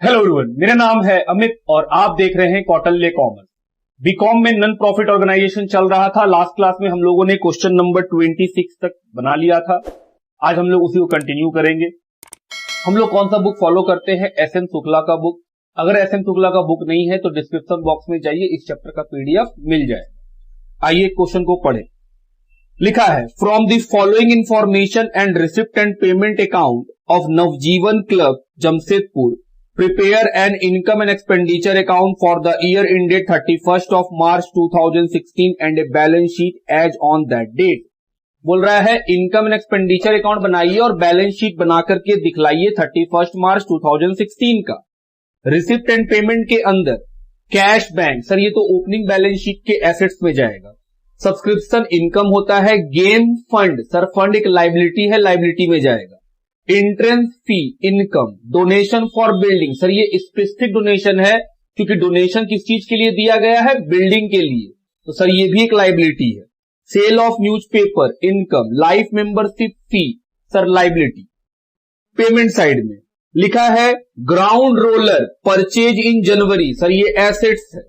Hello everyone, मेरा नाम है अमित और आप देख रहे हैं कौटिल्य कॉमर्स। बीकॉम में नॉन प्रॉफिट ऑर्गेनाइजेशन चल रहा था। लास्ट क्लास में हम लोगों ने क्वेश्चन नंबर 26 तक बना लिया था। आज हम लोग उसी को कंटिन्यू करेंगे। हम लोग कौन सा बुक फॉलो करते हैं? एस एन शुक्ला का बुक। अगर एस एन शुक्ला का बुक नहीं है तो डिस्क्रिप्शन बॉक्स में जाइए, इस चैप्टर का पीडीएफ मिल जाए। आइए क्वेश्चन को पढ़े। लिखा है, from the following information and receipt and payment account of Navjivan club Jamshedpur, prepare an income and expenditure account for the year ended 31st of March 2016 and a balance sheet as on that date। बोल रहा है income and expenditure account बनाइए और balance sheet बना करके दिखलाइए 31 March 2016 का। Receipt and payment के अंदर कैश बैंक, सर ये तो ओपनिंग बैलेंस शीट के एसेट्स में जाएगा। सब्सक्रिप्शन इनकम होता है। गेम फंड, सर फंड एक लाइबिलिटी है, लाइबिलिटी में जाएगा। Entrance fee income. Donation for building, sir ये स्पेसिफिक डोनेशन है क्योंकि डोनेशन किस चीज के लिए दिया गया है? बिल्डिंग के लिए, तो सर ये भी एक लाइबिलिटी है। Sale of newspaper income. Life membership fee, sir liability. Payment side में लिखा है ground roller purchase in January, sir ये एसेट्स है।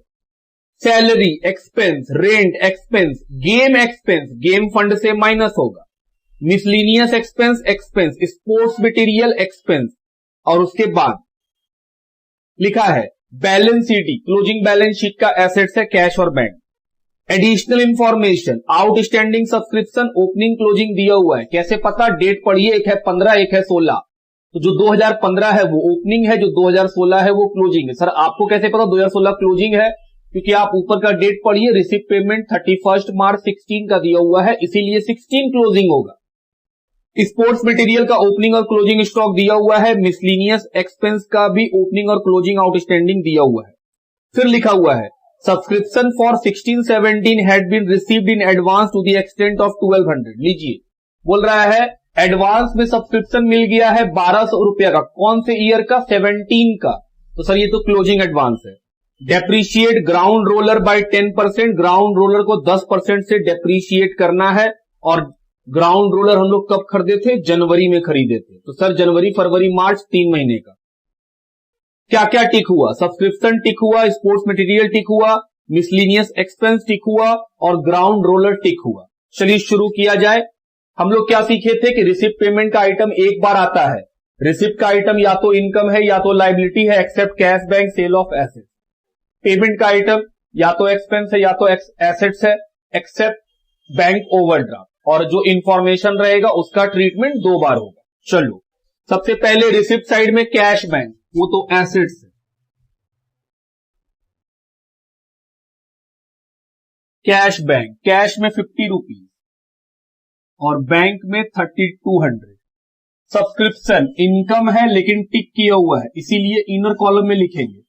Salary expense, rent expense, game expense, game fund से माइनस होगा। Miscellaneous expense, expense, sports material expense. और उसके बाद लिखा है balance sheet, closing balance sheet का एसेट्स है कैश और bank. Additional information, outstanding subscription opening closing दिया हुआ है। कैसे पता? डेट पढ़िए, एक है 15, एक है 16। तो जो 2015 है वो ओपनिंग है, जो 2016 है वो क्लोजिंग है। सर आपको कैसे पता 2016 क्लोजिंग है? क्योंकि आप ऊपर का डेट पढ़िए, रिसिप्ट पेमेंट 31 मार्च 16 का दिया हुआ है, इसीलिए 16 क्लोजिंग होगा। स्पोर्ट्स मटेरियल का ओपनिंग और क्लोजिंग स्टॉक दिया हुआ है। मिसलिनियस एक्सपेंस का भी ओपनिंग और क्लोजिंग आउटस्टैंडिंग दिया हुआ है। फिर लिखा हुआ है subscription for 16-17 had been received in advance to the extent of 1200। लीजिए, बोल रहा है एडवांस में सब्सक्रिप्शन मिल गया है 1200 रुपया का। कौन से ईयर का? 17 का। तो सर ये तो क्लोजिंग एडवांस है। Depreciate ground roller by 10%, ground roller को 10% से डेप्रीशिएट करना है। और ग्राउंड रोलर हम लोग कब खरीदे थे? जनवरी में खरीदे थे। तो सर जनवरी, फरवरी, मार्च 3 महीने का। क्या क्या टिक हुआ? सब्सक्रिप्शन टिक हुआ, स्पोर्ट्स मटेरियल टिक हुआ, मिसलिनियस एक्सपेंस टिक हुआ और ग्राउंड रोलर टिक हुआ। चलिए शुरू किया जाए। हम लोग क्या सीखे थे कि रिसिप्ट पेमेंट का आइटम एक बार आता है। रिसिप्ट का आइटम या तो इनकम है या तो लाइबिलिटी है, except cash bank sale of assets. Payment का आइटम या तो एक्सपेंस है या तो एसेट्स है, एक्सेप्ट बैंक ओवरड्राफ्ट। और जो इंफॉर्मेशन रहेगा उसका ट्रीटमेंट 2 बार होगा। चलो सबसे पहले रिसिप्ट साइड में कैश बैंक, वो तो एसेट्स है। कैश बैंक, कैश में 50 रुपीज और बैंक में 3200। सब्सक्रिप्शन इनकम है लेकिन टिक किया हुआ है, इसीलिए इनर कॉलम में लिखेंगे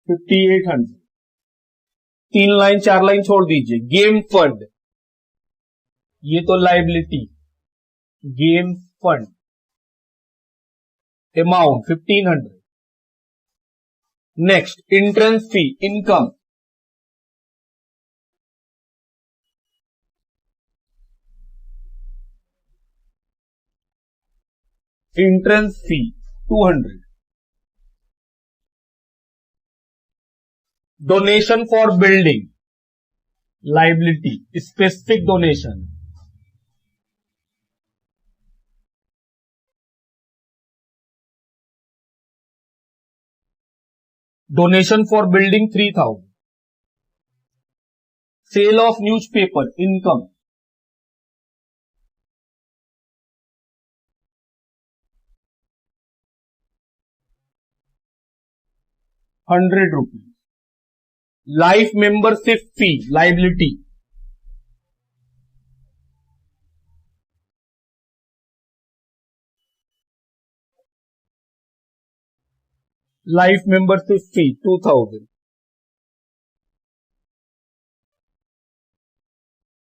5800। 3 लाइन 4 लाइन छोड़ दीजिए। गेम फंड, ये तो liability. Game fund amount 1500। Next entrance fee income, entrance fee 200। Donation for building, liability, specific donation. Donation for building 3000। Sale of newspaper income, ₹100। Life membership fee, liability, life membership fee 2000।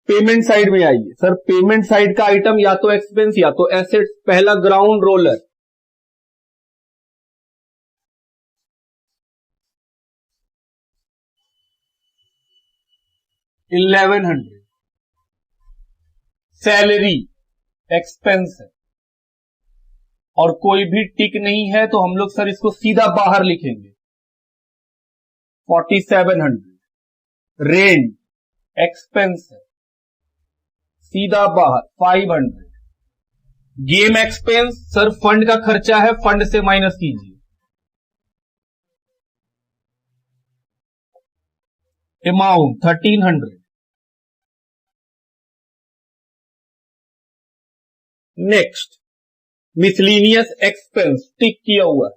पेमेंट side में आइए। Sir payment side का item या तो expense या तो assets. पहला ground roller, 1100। Salary expense है और कोई भी टिक नहीं है तो हम लोग सर इसको सीधा बाहर लिखेंगे 4700। रेंट एक्सपेंस है सीधा बाहर 500। गेम एक्सपेंस सर फंड का खर्चा है, फंड से माइनस कीजिए। अमाउंट 1300। नेक्स्ट मिसलीनियस एक्सपेंस टिक किया हुआ है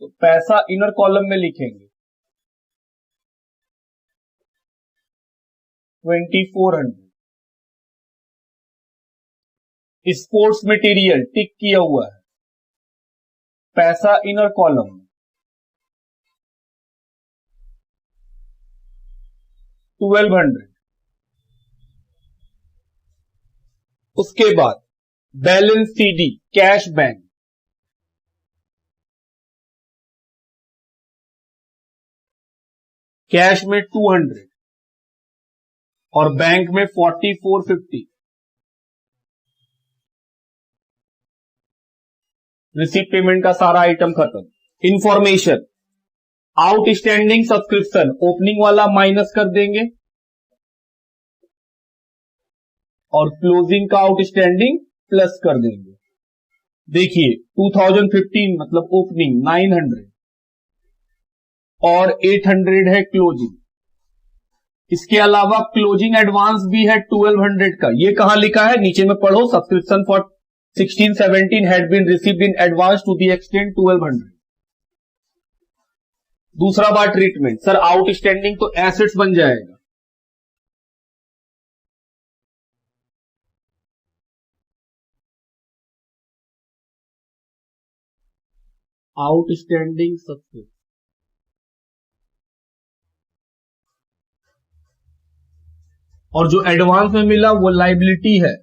तो पैसा इनर कॉलम में लिखेंगे 2400। स्पोर्ट्स मटेरियल टिक किया हुआ है, पैसा इनर कॉलम में 1200। उसके बाद balance CD cash bank cash में 200 और बैंक में 4450। रिसीट पेमेंट का सारा आइटम खत्म। इंफॉर्मेशन आउटस्टैंडिंग सब्सक्रिप्शन ओपनिंग वाला माइनस कर देंगे और क्लोजिंग का आउटस्टैंडिंग प्लस कर देंगे। देखिए 2015 मतलब ओपनिंग 900 और 800 है क्लोजिंग। इसके अलावा क्लोजिंग एडवांस भी है 1200 का। ये कहां लिखा है नीचे में पढ़ो, subscription for 16-17 had been received in advance to the extent 1200। दूसरा बार ट्रीटमेंट सर आउटस्टैंडिंग तो एसेट्स बन जाएगा, आउटस्टैंडिंग सब्सक्रिप्शन और जो एडवांस में मिला वो लाइबिलिटी है।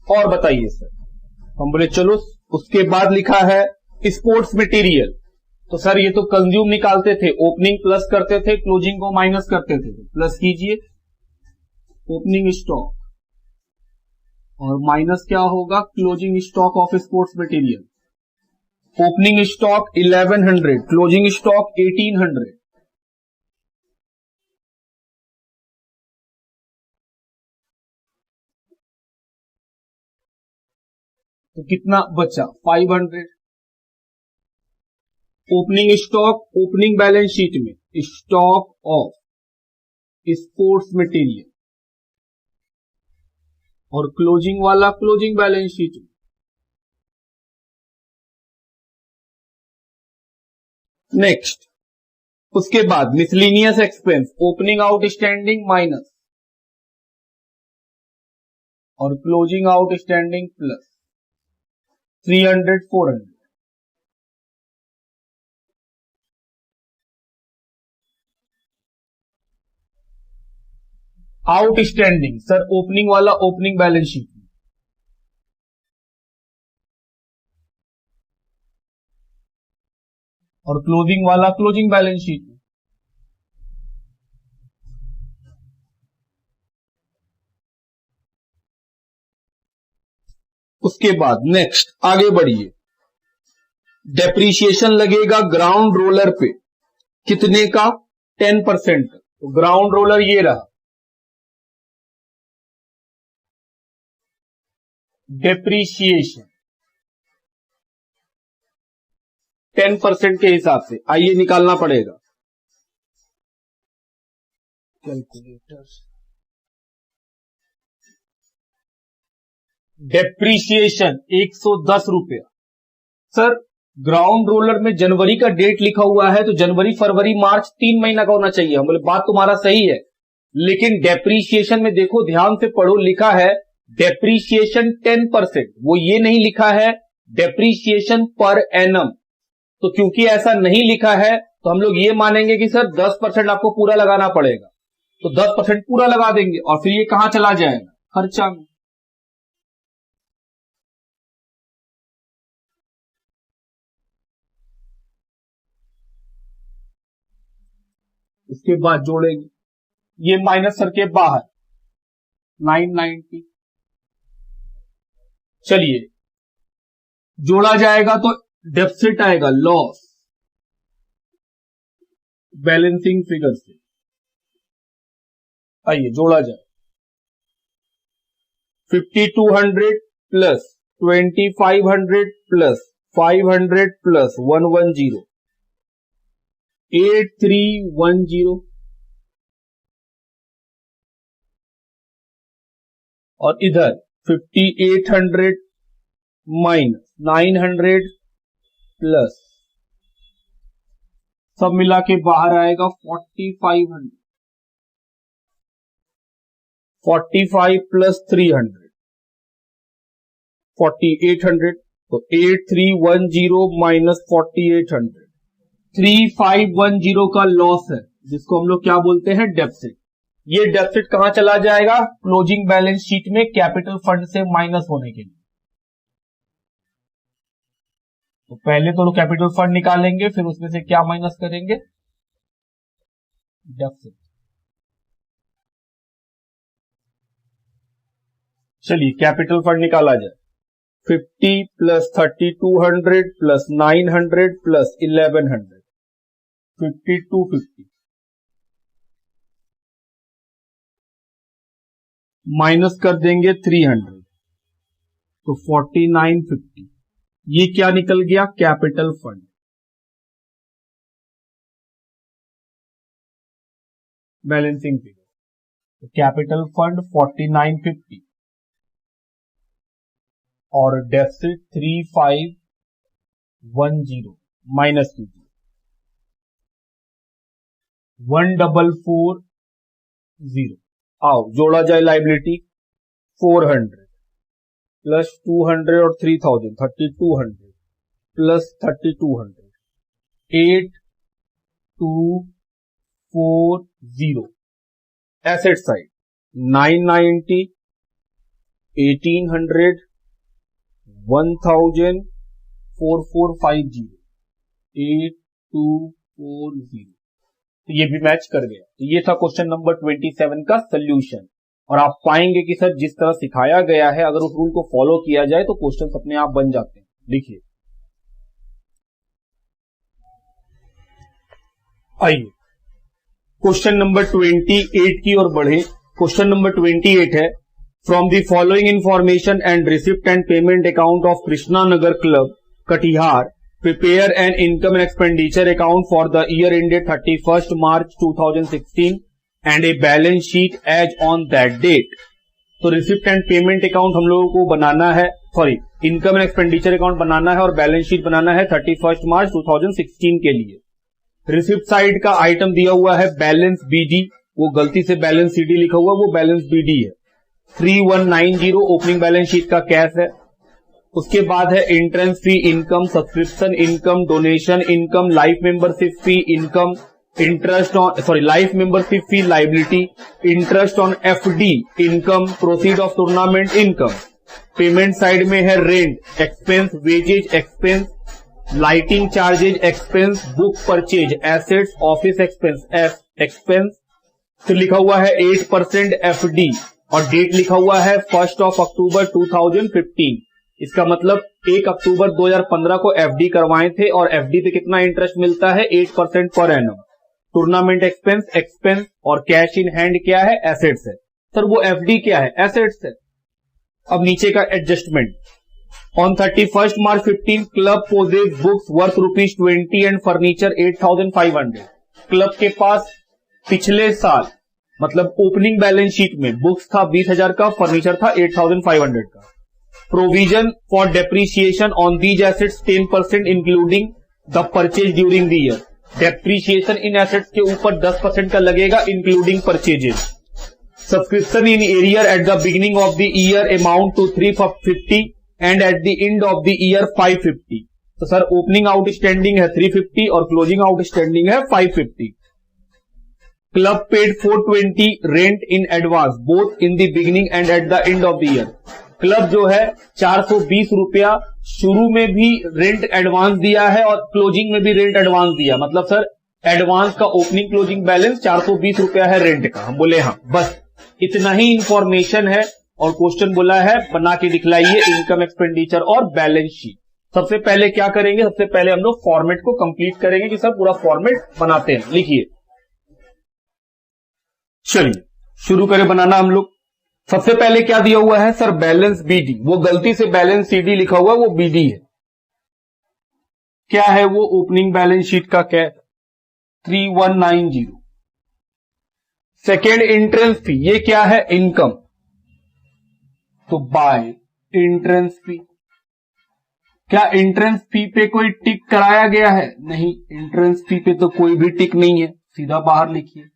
और बताइए सर, हम बोले चलो। उसके बाद लिखा है स्पोर्ट्स मटेरियल, तो सर ये तो कंज्यूम निकालते थे, ओपनिंग प्लस करते थे, क्लोजिंग को माइनस करते थे। प्लस कीजिए ओपनिंग स्टॉक और माइनस क्या होगा closing stock of sports material. Opening stock 1100, closing stock 1800। तो कितना बचा 500। Opening stock opening balance sheet में स्टॉक ऑफ स्पोर्ट्स मटेरियल और क्लोजिंग वाला क्लोजिंग बैलेंस शीट में। नेक्स्ट उसके बाद miscellaneous expense opening outstanding minus और closing outstanding plus 300 400। Outstanding sir opening वाला ओपनिंग बैलेंस शीट में और क्लोजिंग वाला क्लोजिंग बैलेंस शीट में। उसके बाद नेक्स्ट आगे बढ़िए, डेप्रीशिएशन लगेगा ग्राउंड रोलर पे कितने का 10% का। तो ग्राउंड रोलर ये रहा, डेप्रीशिएशन 10% के हिसाब से आइए निकालना पड़ेगा कैलकुलेटर। डेप्रीशिएशन 110 रुपया। सर ग्राउंड रोलर में जनवरी का डेट लिखा हुआ है तो जनवरी फरवरी मार्च 3 महीना का होना चाहिए। हम बोले बात तुम्हारा सही है, लेकिन डेप्रीशिएशन में देखो ध्यान से पढ़ो, लिखा है डेप्रीशिएशन 10%, वो ये नहीं लिखा है डेप्रीशिएशन पर एनम। तो क्योंकि ऐसा नहीं लिखा है तो हम लोग ये मानेंगे कि सर 10% आपको पूरा लगाना पड़ेगा, तो 10% पूरा लगा देंगे और फिर ये कहां चला जाएगा खर्चा में। इसके बाद जोड़ेंगे ये माइनस करके बाहर 990। चलिए जोड़ा जाएगा तो डेफिसिट आएगा, लॉस बैलेंसिंग फिगर से। आइए जोड़ा जाए, 5200 प्लस 2500 प्लस 500 प्लस 110, 8310, और इधर 5800 माइनस 900 प्लस सब मिला के बाहर आएगा 4500, 45 प्लस 300 4800, तो 8310 माइनस 4800, 3510 का लॉस है, जिसको हम लोग क्या बोलते हैं, डेफिसिट। ये डेफिसिट कहां चला जाएगा, क्लोजिंग बैलेंस शीट में कैपिटल फंड से माइनस होने के लिए। तो पहले तो लोग कैपिटल फंड निकालेंगे, फिर उसमें से क्या माइनस करेंगे, डेफिसिट। चलिए कैपिटल फंड निकाला जाए, 50 प्लस 3200 प्लस 900 प्लस 1100, 5250 माइनस कर देंगे 300, तो 4950। ये क्या निकल गया, कैपिटल फंड। बैलेंसिंग फिगर, तो कैपिटल फंड 4950 और डेफिसिट 3510 माइनस कीजिए, 1440। आओ जोड़ा जाए लाइबिलिटी, 400 प्लस 200 और 3000 3200 प्लस 3200, 8240। Asset side 990 1800 1000 4450 8240। तो ये भी मैच कर गया। तो ये था क्वेश्चन नंबर 27 का सोल्यूशन। और आप पाएंगे कि सर जिस तरह सिखाया गया है, अगर उस रूल को फॉलो किया जाए तो क्वेश्चन अपने आप बन जाते हैं। देखिए आइए क्वेश्चन नंबर 28 की ओर बढ़े। क्वेश्चन नंबर 28 है, from the following information and receipt and payment account of Krishna Nagar club Katihar, prepare an income and expenditure account for the year ended 31 March 2016 and a balance sheet as on that date. तो receipt and payment account हम लोगों को बनाना है, income and expenditure account बनाना है और balance sheet बनाना है 31 मार्च 2016 के लिए। रिसिप्ट साइड का आइटम दिया हुआ है बैलेंस बीडी, वो गलती से बैलेंस सीडी लिखा हुआ, वो बैलेंस बीडी है। 3190 ओपनिंग बैलेंस शीट का कैश है। उसके बाद है entrance fee income, subscription income, donation income, life membership fee income, interest on life membership fee liability, interest on FD income, proceed of tournament income. Payment side में है rent expense, wages expense, lighting charges expense, book purchase, assets, office expense expense. फिर लिखा हुआ है 8% FD और date लिखा हुआ है 1 अक्टूबर 2015। इसका मतलब 1 अक्टूबर 2015 को एफडी करवाए थे और एफडी पे कितना इंटरेस्ट मिलता है, 8% पर एनम। टूर्नामेंट एक्सपेंस और कैश इन हैंड क्या है, एसेट्स है। सर वो एफडी क्या है, एसेट्स है। अब नीचे का adjustment, on 31 March 15 club possesses books worth ₹20 and furniture 8500। Club के पास पिछले साल मतलब ओपनिंग बैलेंस शीट में बुक्स था 20,000 का, फर्नीचर था 8500 का। Provision for depreciation on these assets 10% including the purchase during the year. Depreciation इन एसेट्स के ऊपर 10% का लगेगा including purchases. Subscription in arrear at the beginning of the year amount to 350 and at the end of the year 550। तो sir opening outstanding है 350 और closing outstanding है 550। Club paid 420 rent in advance both in the beginning and at the end of the year. Club जो है 420 रुपया शुरू में भी रेंट एडवांस दिया है और क्लोजिंग में भी रेंट एडवांस दिया। मतलब सर एडवांस का ओपनिंग क्लोजिंग बैलेंस 420 रुपया है रेंट का। हम बोले हाँ, बस इतना ही इंफॉर्मेशन है। और क्वेश्चन बोला है बना के दिखलाइए इनकम एक्सपेंडिचर और बैलेंस शीट। सबसे पहले क्या करेंगे, सबसे पहले हम लोग फॉर्मेट को कंप्लीट करेंगे कि सर पूरा फॉर्मेट बनाते हैं। लिखिए, चलिए शुरू करें बनाना हम लोग। सबसे पहले क्या दिया हुआ है सर, बैलेंस बीडी। वो गलती से बैलेंस सीडी लिखा हुआ है, वो बीडी है। क्या है वो, ओपनिंग बैलेंस शीट का क्या 3190। सेकेंड एंट्रेंस फी, ये क्या है, इनकम, तो बाय एंट्रेंस फी। क्या एंट्रेंस फी पे कोई टिक कराया गया है, नहीं, एंट्रेंस फी पे तो कोई भी टिक नहीं है, सीधा बाहर लिखिए।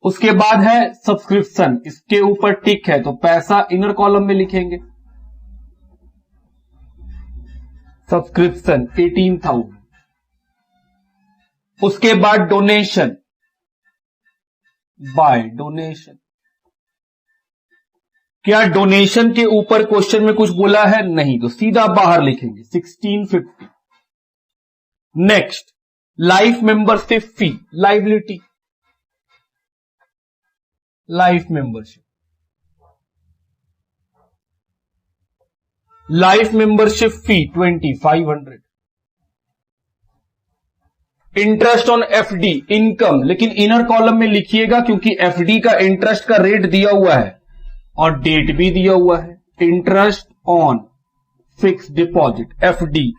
उसके बाद है सब्सक्रिप्शन, इसके ऊपर टिक है तो पैसा इनर कॉलम में लिखेंगे। सब्सक्रिप्शन 18,000। उसके बाद डोनेशन, बाय डोनेशन। क्या डोनेशन के ऊपर क्वेश्चन में कुछ बोला है, नहीं, तो सीधा बाहर लिखेंगे 1650। Next life membership fee, liability, life membership, life membership fee 2500। Interest on FD, income, लेकिन इनर कॉलम में लिखिएगा क्योंकि एफडी का इंटरेस्ट का रेट दिया हुआ है और डेट भी दिया हुआ है। Interest on fix deposit FD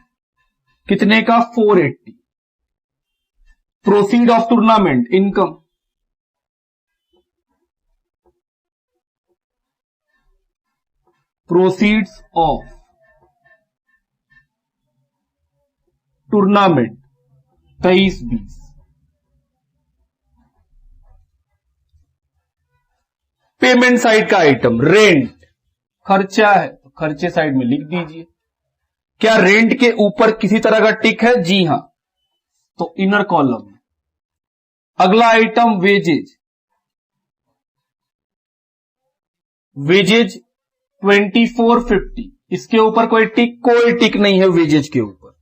कितने का, 480। Proceed of tournament, income, proceeds of tournament 2320। Payment side का आइटम रेंट, खर्चा है तो खर्चे साइड में लिख दीजिए। क्या रेंट के ऊपर किसी तरह का टिक है, जी हां, तो इनर कॉलम में। अगला आइटम वेजेज, वेजेज 2450, इसके ऊपर कोई टिक नहीं है वेजेज के ऊपर।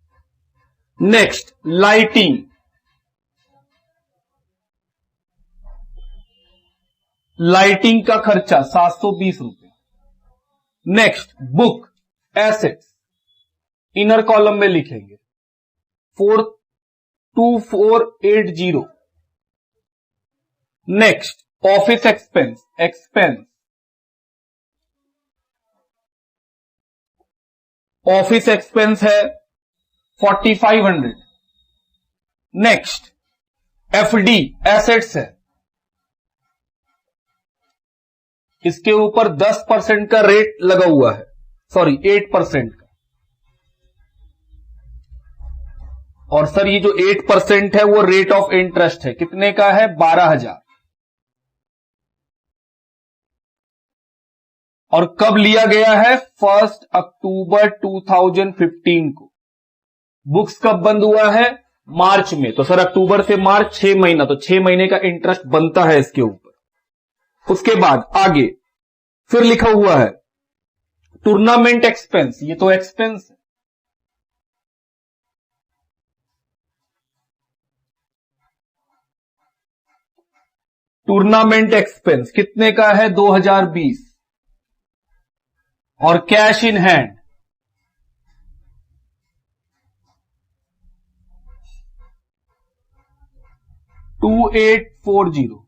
नेक्स्ट लाइटिंग, लाइटिंग का खर्चा 720 रुपए। Next book assets, inner column में लिखेंगे 42480। Next office expense, expense, office expense है 4500। नेक्स्ट एफडी एसेट्स है, इसके ऊपर 10% का रेट लगा हुआ है, सॉरी 8% का। और सर ये जो 8% है वो रेट ऑफ इंटरेस्ट है, कितने का है, 12,000। और कब लिया गया है, 1 अक्टूबर 2015 को। बुक्स कब बंद हुआ है, मार्च में, तो सर अक्टूबर से मार्च 6 महीना, तो 6 महीने का इंटरेस्ट बनता है इसके ऊपर। उसके बाद आगे फिर लिखा हुआ है टूर्नामेंट एक्सपेंस, ये तो एक्सपेंस है। टूर्नामेंट एक्सपेंस कितने का है, 2020। और कैश इन हैंड 2840।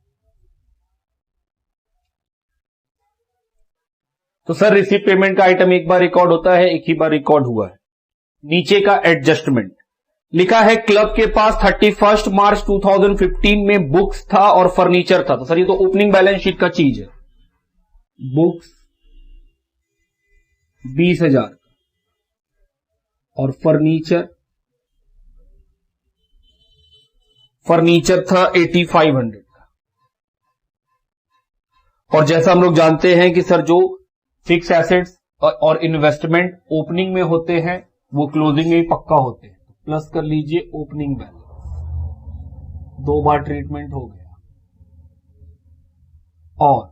तो सर रिसीव पेमेंट का आइटम एक बार रिकॉर्ड होता है, एक ही बार रिकॉर्ड हुआ है। नीचे का एडजस्टमेंट लिखा है क्लब के पास 31 मार्च 2015 में बुक्स था और फर्नीचर था, तो सर ये तो ओपनिंग बैलेंस शीट का चीज है। बुक्स 20,000 और फर्नीचर था 8500 का। और जैसा हम लोग जानते हैं कि सर जो फिक्स एसेट्स और इन्वेस्टमेंट ओपनिंग में होते हैं वो क्लोजिंग में ही पक्का होते हैं, तो प्लस कर लीजिए ओपनिंग बैलेंस, 2 बार ट्रीटमेंट हो गया। और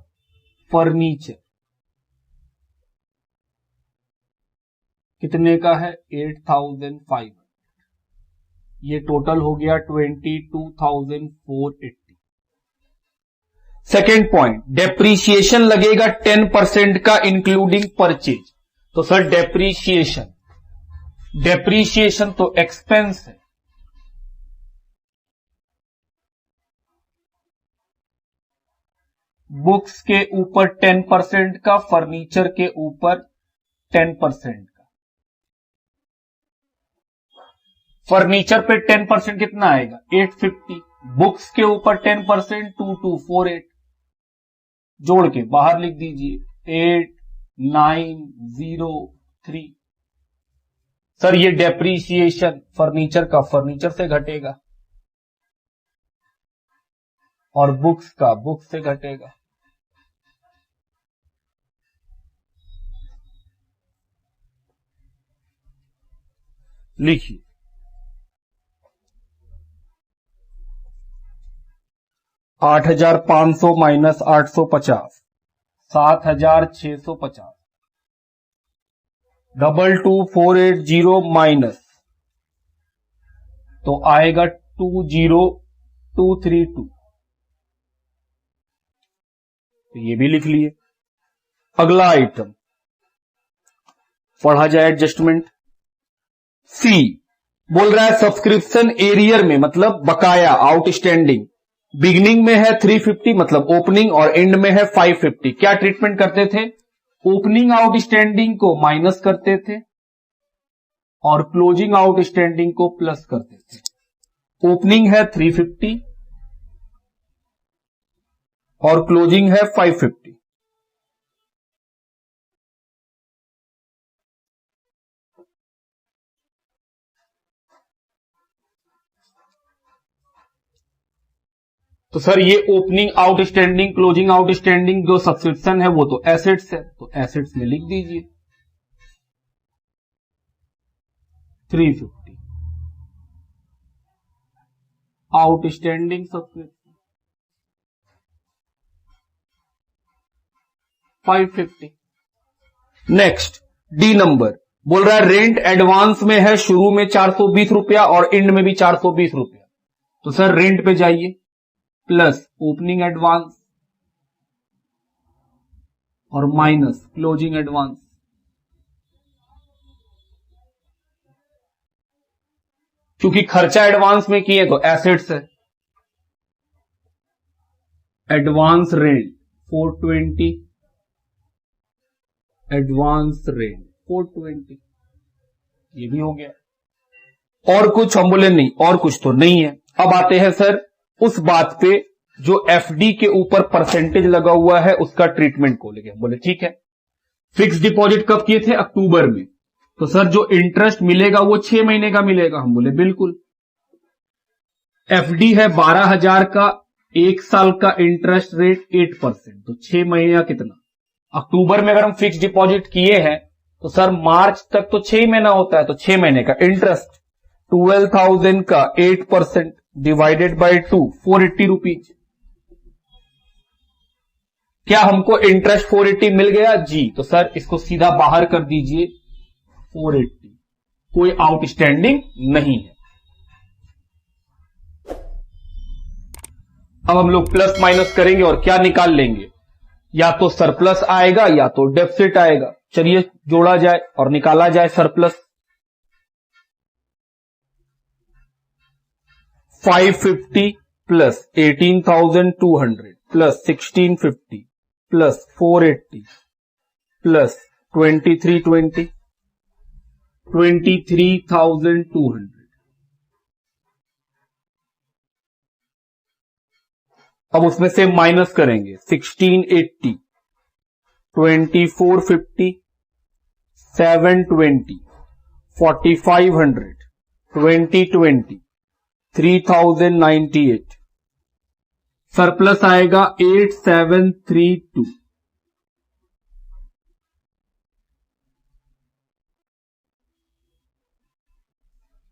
फर्नीचर कितने का है, 8,500। ये टोटल हो गया 22,480। सेकेंड पॉइंट, डेप्रीशिएशन लगेगा 10% का इंक्लूडिंग परचेज। तो सर डेप्रीशिएशन तो एक्सपेंस है, बुक्स के ऊपर 10% का, फर्नीचर के ऊपर 10% का। फर्नीचर पे 10% कितना आएगा 850, बुक्स के ऊपर 10% 2248, जोड़ के बाहर लिख दीजिए 8903। सर ये डेप्रीशिएशन फर्नीचर का फर्नीचर से घटेगा और बुक्स का बुक्स से घटेगा। लिखिए 8,500 माइनस 850 7,650, 22,480 माइनस तो आएगा 20,232। तो ये भी लिख लिए। अगला आइटम पढ़ा जाए एडजस्टमेंट। सी बोल रहा है सब्सक्रिप्शन एरियर में मतलब बकाया आउटस्टैंडिंग बिगिनिंग में है 350 मतलब ओपनिंग और एंड में है 550। क्या ट्रीटमेंट करते थे, ओपनिंग आउटस्टैंडिंग को माइनस करते थे और क्लोजिंग आउटस्टैंडिंग को प्लस करते थे। ओपनिंग है 350 और क्लोजिंग है 550। तो सर ये ओपनिंग आउटस्टैंडिंग क्लोजिंग आउटस्टैंडिंग जो सब्सक्रिप्शन है वो तो एसेट्स है, तो एसेट्स में लिख दीजिए 350 outstanding subscription 550। Next D number बोल रहा है रेंट एडवांस में है शुरू में 420 रुपया और एंड में भी 420 रुपया। तो सर रेंट पे जाइए प्लस ओपनिंग एडवांस और माइनस क्लोजिंग एडवांस। क्योंकि खर्चा एडवांस में किए तो एसेट्स है। एडवांस रेंट 420, एडवांस रेंट 420, ये भी हो गया। और कुछ हम बोले नहीं, और कुछ तो नहीं है। अब आते हैं सर उस बात पे जो एफडी के ऊपर परसेंटेज लगा हुआ है उसका ट्रीटमेंट को लेके। बोले ठीक है, फिक्स डिपॉजिट कब किए थे, अक्टूबर में। तो सर जो इंटरेस्ट मिलेगा वो 6 महीने का मिलेगा। हम बोले बिल्कुल। एफडी है 12,000 का, 1 साल का इंटरेस्ट रेट 8%, तो 6 महीने का कितना। अक्टूबर में अगर हम फिक्स डिपॉजिट किए हैं तो सर मार्च तक तो 6 महीना होता है, तो 6 महीने का इंटरेस्ट 12,000 का 8% डिवाइडेड बाय 2 480 रुपीज। क्या हमको इंटरेस्ट 480 मिल गया जी। तो सर इसको सीधा बाहर कर दीजिए 480, कोई आउटस्टैंडिंग नहीं है। अब हम लोग प्लस माइनस करेंगे और क्या निकाल लेंगे, या तो सरप्लस आएगा या तो डेफिसिट आएगा। चलिए जोड़ा जाए और निकाला जाए surplus. 550 plus 18,200 plus 1650 plus 480 plus 2320 23,200। अब उसमें से माइनस करेंगे 1680 2450 720 4500 2020 3098। सरप्लस आएगा 8732।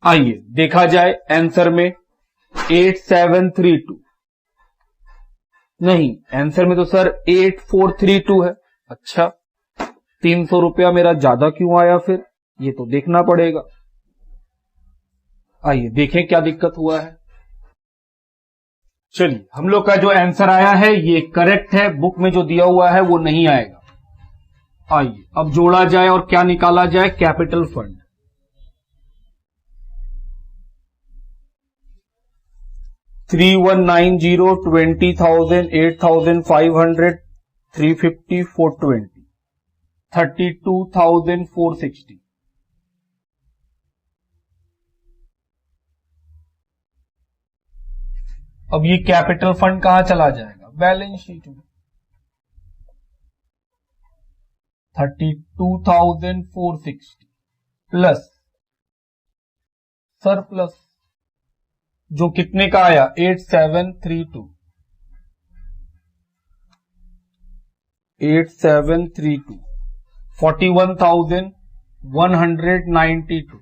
आइए देखा जाए आंसर में 8732 नहीं, आंसर में तो सर 8432 है। अच्छा 300 रुपया मेरा ज्यादा क्यों आया फिर, ये तो देखना पड़ेगा। आइए देखें क्या दिक्कत हुआ है। चलिए हम लोग का जो आंसर आया है ये करेक्ट है, बुक में जो दिया हुआ है वो नहीं आएगा। आइए अब जोड़ा जाए और क्या निकाला जाए, कैपिटल फंड। थ्री 3190, 20,000, 8,500, 350, 420, 32,460। अब ये कैपिटल फंड कहां चला जाएगा, बैलेंस शीट में। 32,460 प्लस सरप्लस जो कितने का आया, 8732, 8732, 41,192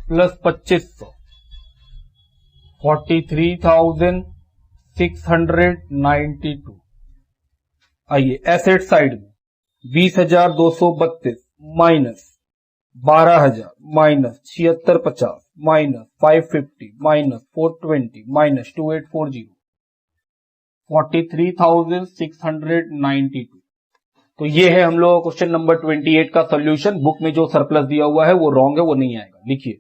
प्लस 2500, 43,692। आइए एसेट साइड में 20,232 minus 12,000 minus 7650 minus 550 minus 420 minus 2840, 43,692। तो ये है हम लोग क्वेश्चन नंबर 28 का सॉल्यूशन। बुक में जो सरप्लस दिया हुआ है वो रॉन्ग है, वो नहीं आएगा। लिखिए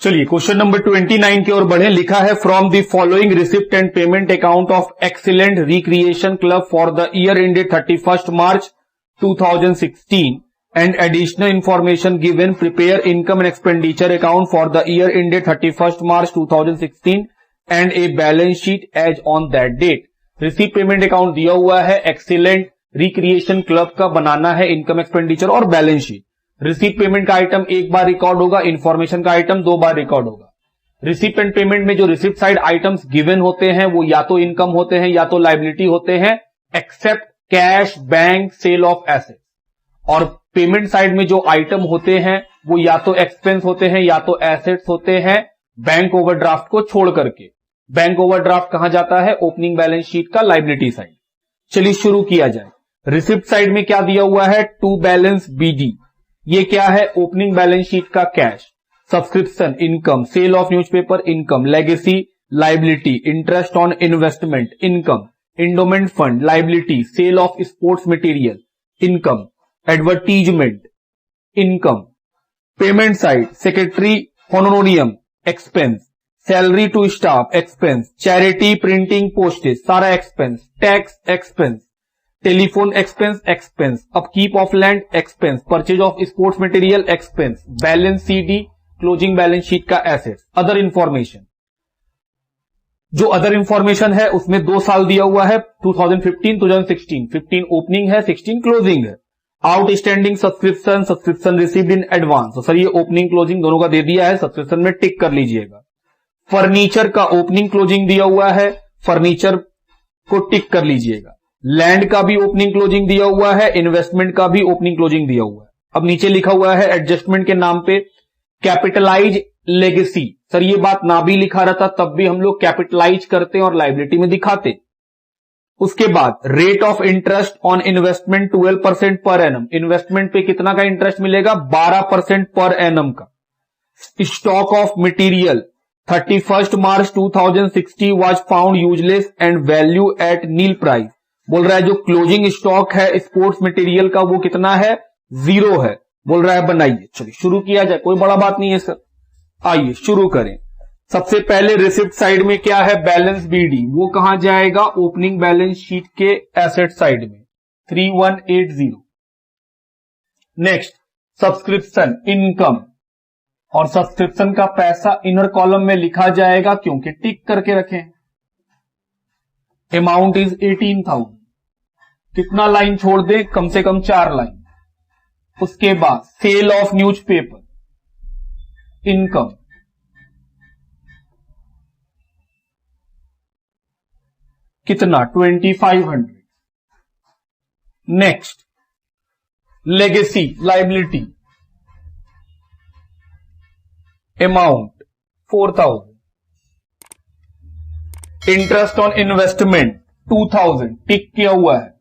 चलिए क्वेश्चन नंबर 29 की ओर बढ़े। लिखा है from the following receipt and payment account of excellent recreation club for the year ended 31 March 2016 and additional information given, prepare income and expenditure account for the year ended 31 March 2016 and a balance sheet as on that date. Receipt payment account दिया हुआ है, excellent recreation club का बनाना है income expenditure और balance sheet. Receipt payment का item एक बार रिकॉर्ड होगा, इंफॉर्मेशन का आइटम 2 बार रिकॉर्ड होगा। रिसिप्ट एंड पेमेंट में जो रिसिप्ट साइड आइटम्स गिवन होते हैं वो या तो इनकम होते हैं या तो लाइबिलिटी होते हैं, except cash, bank, sale of assets. और पेमेंट साइड में जो आइटम होते हैं वो या तो एक्सपेंस होते हैं या तो एसेट्स होते हैं, बैंक ओवरड्राफ्ट को छोड़ करके। बैंक ओवरड्राफ्ट कहां जाता है, ओपनिंग बैलेंस शीट का लाइबिलिटी साइड। चलिए शुरू किया जाए। रिसिप्ट साइड में क्या दिया हुआ है, टू बैलेंस बीडी, ये क्या है, ओपनिंग बैलेंस शीट का cash, subscription income, sale of newspaper income, legacy liability, interest on investment income, endowment fund liability, sale of sports material income, advertisement income. Payment side secretary honorarium expense, salary to staff expense, charity printing postage सारा expense, tax expense, telephone expense expense, upkeep of land expense, purchase of sports material expense, balance CD, closing balance sheet का assets. Other information, जो other information है उसमें 2 साल दिया हुआ है, 2015 2016, 15 opening है, 16 क्लोजिंग है। Outstanding subscription, subscription received in advance, तो सर ये ओपनिंग क्लोजिंग दोनों का दे दिया है, सब्सक्रिप्शन में टिक कर लीजिएगा। फर्नीचर का ओपनिंग क्लोजिंग दिया हुआ है, फर्नीचर को टिक कर लीजिएगा। लैंड का भी ओपनिंग क्लोजिंग दिया हुआ है, इन्वेस्टमेंट का भी ओपनिंग क्लोजिंग दिया हुआ है। अब नीचे लिखा हुआ है एडजस्टमेंट के नाम पे कैपिटलाइज लेगेसी, सर ये बात ना भी लिखा रहता तब भी हम लोग कैपिटलाइज करते और लाइबिलिटी में दिखाते। उसके बाद rate of interest on investment 12% per annum, investment पे कितना का इंटरेस्ट मिलेगा, 12% पर एनम का। Stock of material 31 March 2060 was found useless and value at nil price, बोल रहा है जो क्लोजिंग स्टॉक है स्पोर्ट्स मटेरियल का वो कितना है, 0 है। बोल रहा है बनाइए। चलिए शुरू किया जाए, कोई बड़ा बात नहीं है सर। आइए शुरू करें। सबसे पहले रिसिप्ट साइड में क्या है, बैलेंस बीडी, वो कहां जाएगा, ओपनिंग बैलेंस शीट के एसेट साइड में 3180। नेक्स्ट सब्सक्रिप्शन इनकम, और सब्सक्रिप्शन का पैसा इनर कॉलम में लिखा जाएगा क्योंकि टिक करके रखें। अमाउंट इज 18,000, कितना लाइन छोड़ दें, कम से कम 4 लाइन। उसके बाद सेल ऑफ न्यूज़पेपर इनकम, कितना 2500। Next legacy liability amount 4000, interest on investment 2000, tick किया हुआ है।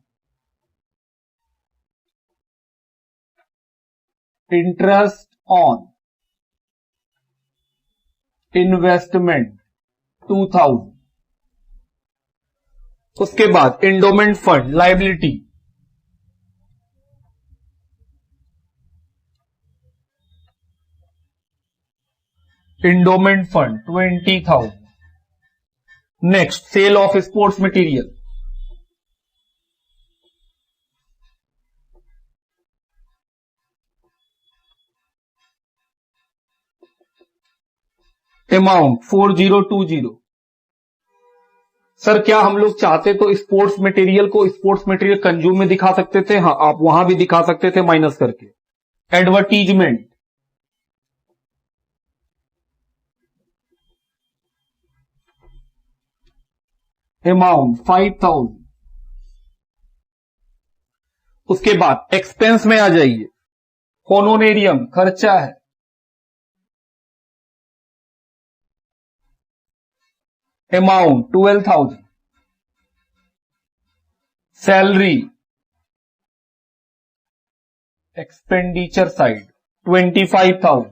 Interest on investment 2000। उसके बाद endowment fund liability, endowment fund 20,000। Next sale of sports material, amount 4020। Sir क्या हम लोग चाहते तो स्पोर्ट्स मटेरियल कंज्यूम में दिखा सकते थे? हाँ, आप वहां भी दिखा सकते थे माइनस करके। Advertisement, amount 5000। उसके बाद एक्सपेंस में आ जाइए, होनोरेरियम खर्चा है, amount 12,000। Salary expenditure side 25,000।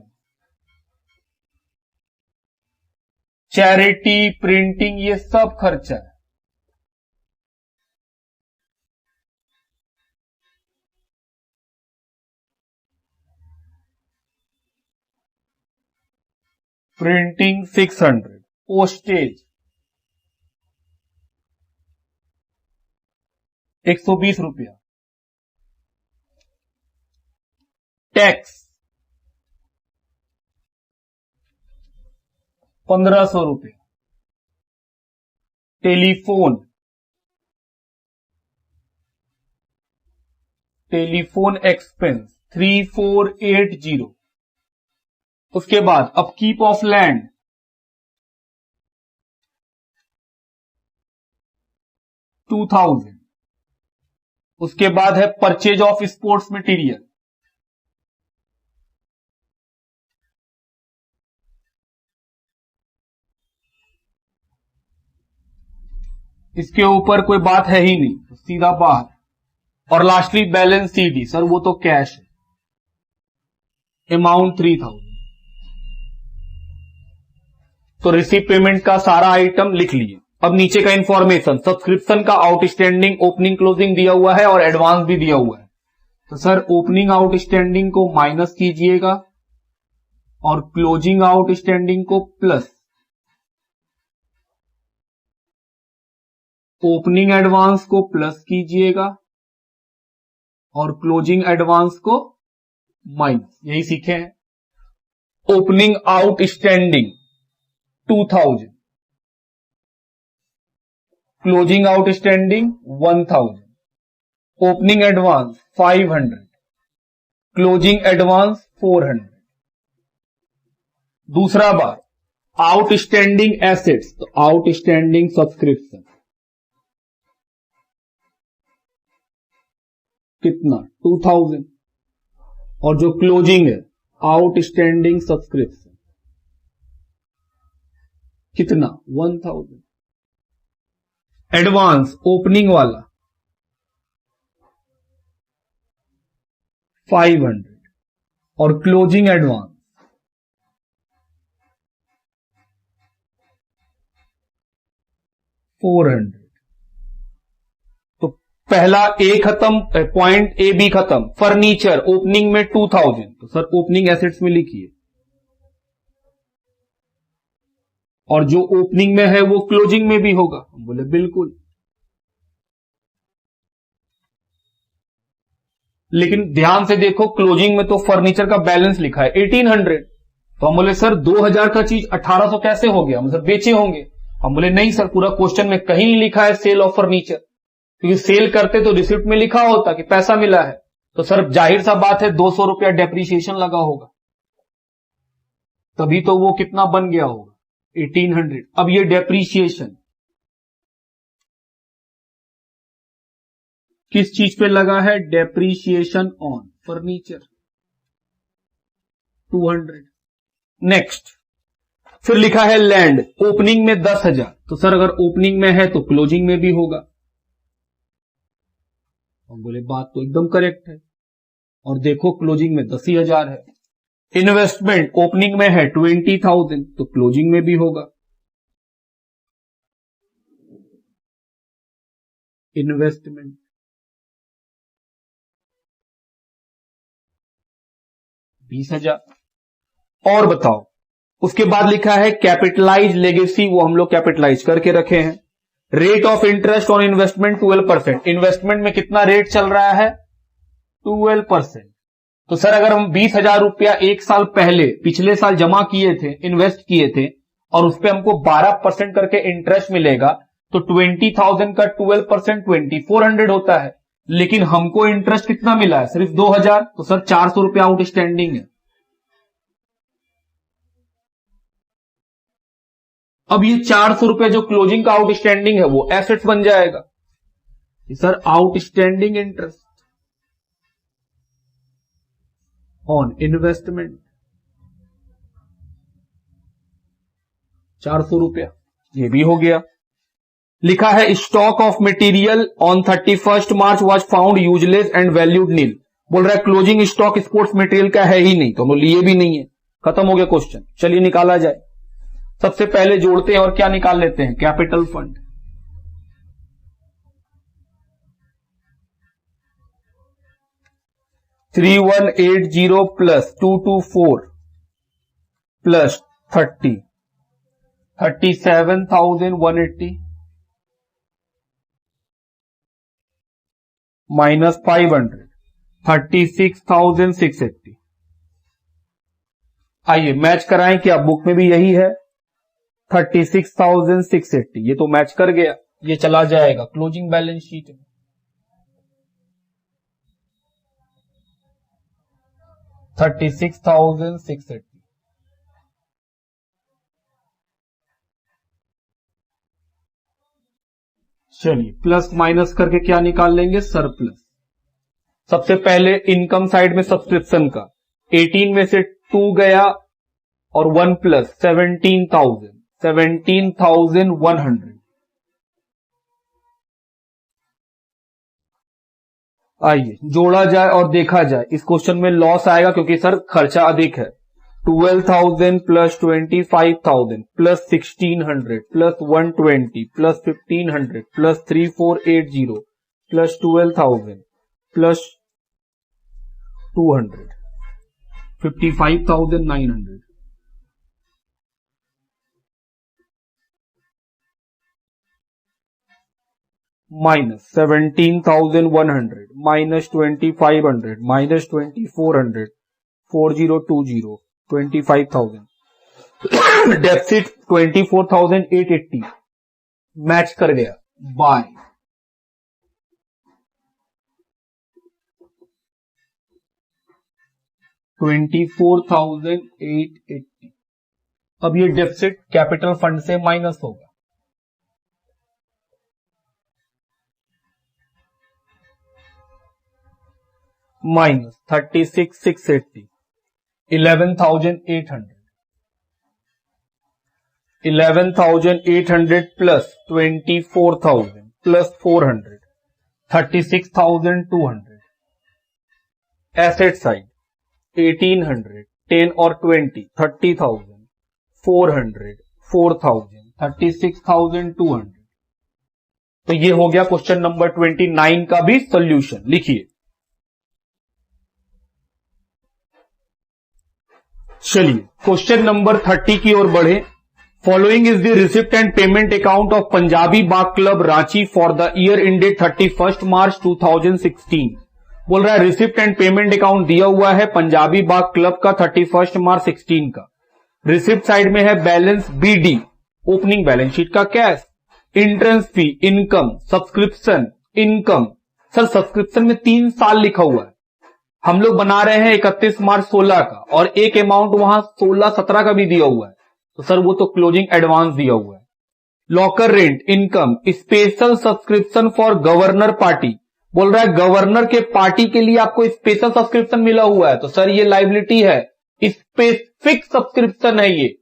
Charity, printing, ये सब खर्चा है। प्रिंटिंग 600, पोस्टेज 120 रुपया, टैक्स 1500 रुपया, टेलीफोन एक्सपेंस 3480। उसके बाद अपकीप ऑफ लैंड 2000। उसके बाद है परचेज ऑफ स्पोर्ट्स मटेरियल, इसके ऊपर कोई बात है ही नहीं तो सीधा बाहर। और लास्टली बैलेंस सीडी, सर वो तो कैश है, अमाउंट 3000। तो रिसीव पेमेंट का सारा आइटम लिख लिए। अब नीचे का इंफॉर्मेशन, सब्सक्रिप्शन का आउटस्टैंडिंग, ओपनिंग क्लोजिंग दिया हुआ है और एडवांस भी दिया हुआ है। तो सर ओपनिंग आउटस्टैंडिंग को माइनस कीजिएगा और क्लोजिंग आउटस्टैंडिंग को प्लस। ओपनिंग एडवांस को प्लस कीजिएगा और क्लोजिंग एडवांस को माइनस, यही सीखे हैं। Opening outstanding 2000, closing outstanding 1000, opening advance 500, closing advance 400। दूसरा बार आउटस्टैंडिंग एसेट्स, तो आउटस्टैंडिंग सब्सक्रिप्शन कितना 2000, और जो क्लोजिंग है आउटस्टैंडिंग सब्सक्रिप्शन कितना 1000। एडवांस ओपनिंग वाला 500 और क्लोजिंग एडवांस 400। तो पहला ए खत्म, पॉइंट ए बी खत्म। फर्नीचर ओपनिंग में 2000, तो सर ओपनिंग एसेट्स में लिखिए, और जो ओपनिंग में है वो क्लोजिंग में भी होगा। हम बोले बिल्कुल, लेकिन ध्यान से देखो क्लोजिंग में तो फर्नीचर का बैलेंस लिखा है 1800। तो हम बोले सर 2000 का चीज 1800 कैसे हो गया, मतलब बेचे होंगे। हम बोले नहीं सर, पूरा क्वेश्चन में कहीं नहीं लिखा है सेल ऑफ फर्नीचर, क्योंकि सेल करते तो रिसिप्ट में लिखा होता कि पैसा मिला है। तो सर जाहिर सा बात है 200 रुपया डेप्रीशिएशन लगा होगा, तभी तो वो कितना बन गया होगा 1800। अब ये डेप्रीशिएशन किस चीज पे लगा है? Depreciation on furniture 200। नेक्स्ट फिर लिखा है लैंड, ओपनिंग में 10,000। तो सर अगर ओपनिंग में है तो क्लोजिंग में भी होगा। हम बोले बात तो एकदम करेक्ट है। और देखो क्लोजिंग में 10,000 है। इन्वेस्टमेंट ओपनिंग में है 20,000, तो क्लोजिंग में भी होगा। इन्वेस्टमेंट 20,000। और बताओ, उसके बाद लिखा है कैपिटलाइज लेगेसी, वो हम लोग कैपिटलाइज करके रखे हैं। Rate of interest on investment 12%। Investment में कितना रेट चल रहा है? 12%। तो सर अगर हम 20,000 रुपया एक साल पहले पिछले साल जमा किए थे, इन्वेस्ट किए थे, और उस पर हमको 12% करके इंटरेस्ट मिलेगा, तो 20,000 का 12% 2400 होता है। लेकिन हमको इंटरेस्ट कितना मिला है? सिर्फ 2,000। तो सर 400 रुपया आउटस्टैंडिंग है। अब ये 400 रुपया जो क्लोजिंग का आउटस्टैंडिंग है वो एसेट्स बन जाएगा। Sir outstanding interest on investment 400 रुपया, ये भी हो गया। लिखा है stock of material on 31 March was found useless and valued nil. बोल रहा है क्लोजिंग स्टॉक स्पोर्ट्स मटेरियल का है ही नहीं, तो हम लिए भी नहीं है। खत्म हो गया क्वेश्चन। चलिए निकाला जाए। सबसे पहले जोड़ते हैं और क्या निकाल लेते हैं? Capital fund. $3180 plus 224 plus 37,180 minus 500 36,680। आइए मैच कराएं। क्या बुक में भी यही है? 36,680। ये तो मैच कर गया, ये चला जाएगा क्लोजिंग बैलेंस शीट में। 36,680। चलिए प्लस माइनस करके क्या निकाल लेंगे? सरप्लस। सबसे पहले इनकम साइड में सब्सक्रिप्शन का 18 में से 2 गया और 1 प्लस 17,100। आइए जोड़ा जाए और देखा जाए। इस क्वेश्चन में लॉस आएगा क्योंकि सर खर्चा अधिक है। 12,000 plus 25,000 plus 1,600 plus 120 plus 1,500 plus 3,480 plus 12,000 plus 200 55,900 minus 17,100 minus 2,500 minus 2,400 4020 25,000 deficit 24,880 match कर गया बाय 24,880। अब ये डेफिसिट कैपिटल फंड से माइनस होगा। Minus 36,680 11,800 plus 24,000 plus 400 36,200। Asset side 1,800 10 और 20 30,000 400 4,000 36,200। तो ये हो गया क्वेश्चन नंबर 29 का भी सॉल्यूशन। लिखिए। चलिए क्वेश्चन नंबर 30 की ओर बढ़े। Following is the receipt and payment account of Punjabi Bagh club Ranchi for the year ended 31 March 2016। बोल रहा है रिसिप्ट एंड पेमेंट अकाउंट दिया हुआ है पंजाबी बाग क्लब का 31 मार्च 16 का। रिसिप्ट साइड में है balance BD opening balance sheet का cash, entrance fee, income, subscription, income. Sir subscription में 3 साल लिखा हुआ है, हम लोग बना रहे हैं 31 मार्च 16 का, और एक अमाउंट वहां 16-17 का भी दिया हुआ है, तो सर वो तो क्लोजिंग एडवांस दिया हुआ है। Locker rent, income, special subscription for governor party. बोल रहा है गवर्नर के पार्टी के लिए आपको स्पेशल सब्सक्रिप्शन मिला हुआ है, तो सर ये लायबिलिटी है, स्पेसिफिक सब्सक्रिप्शन है, ये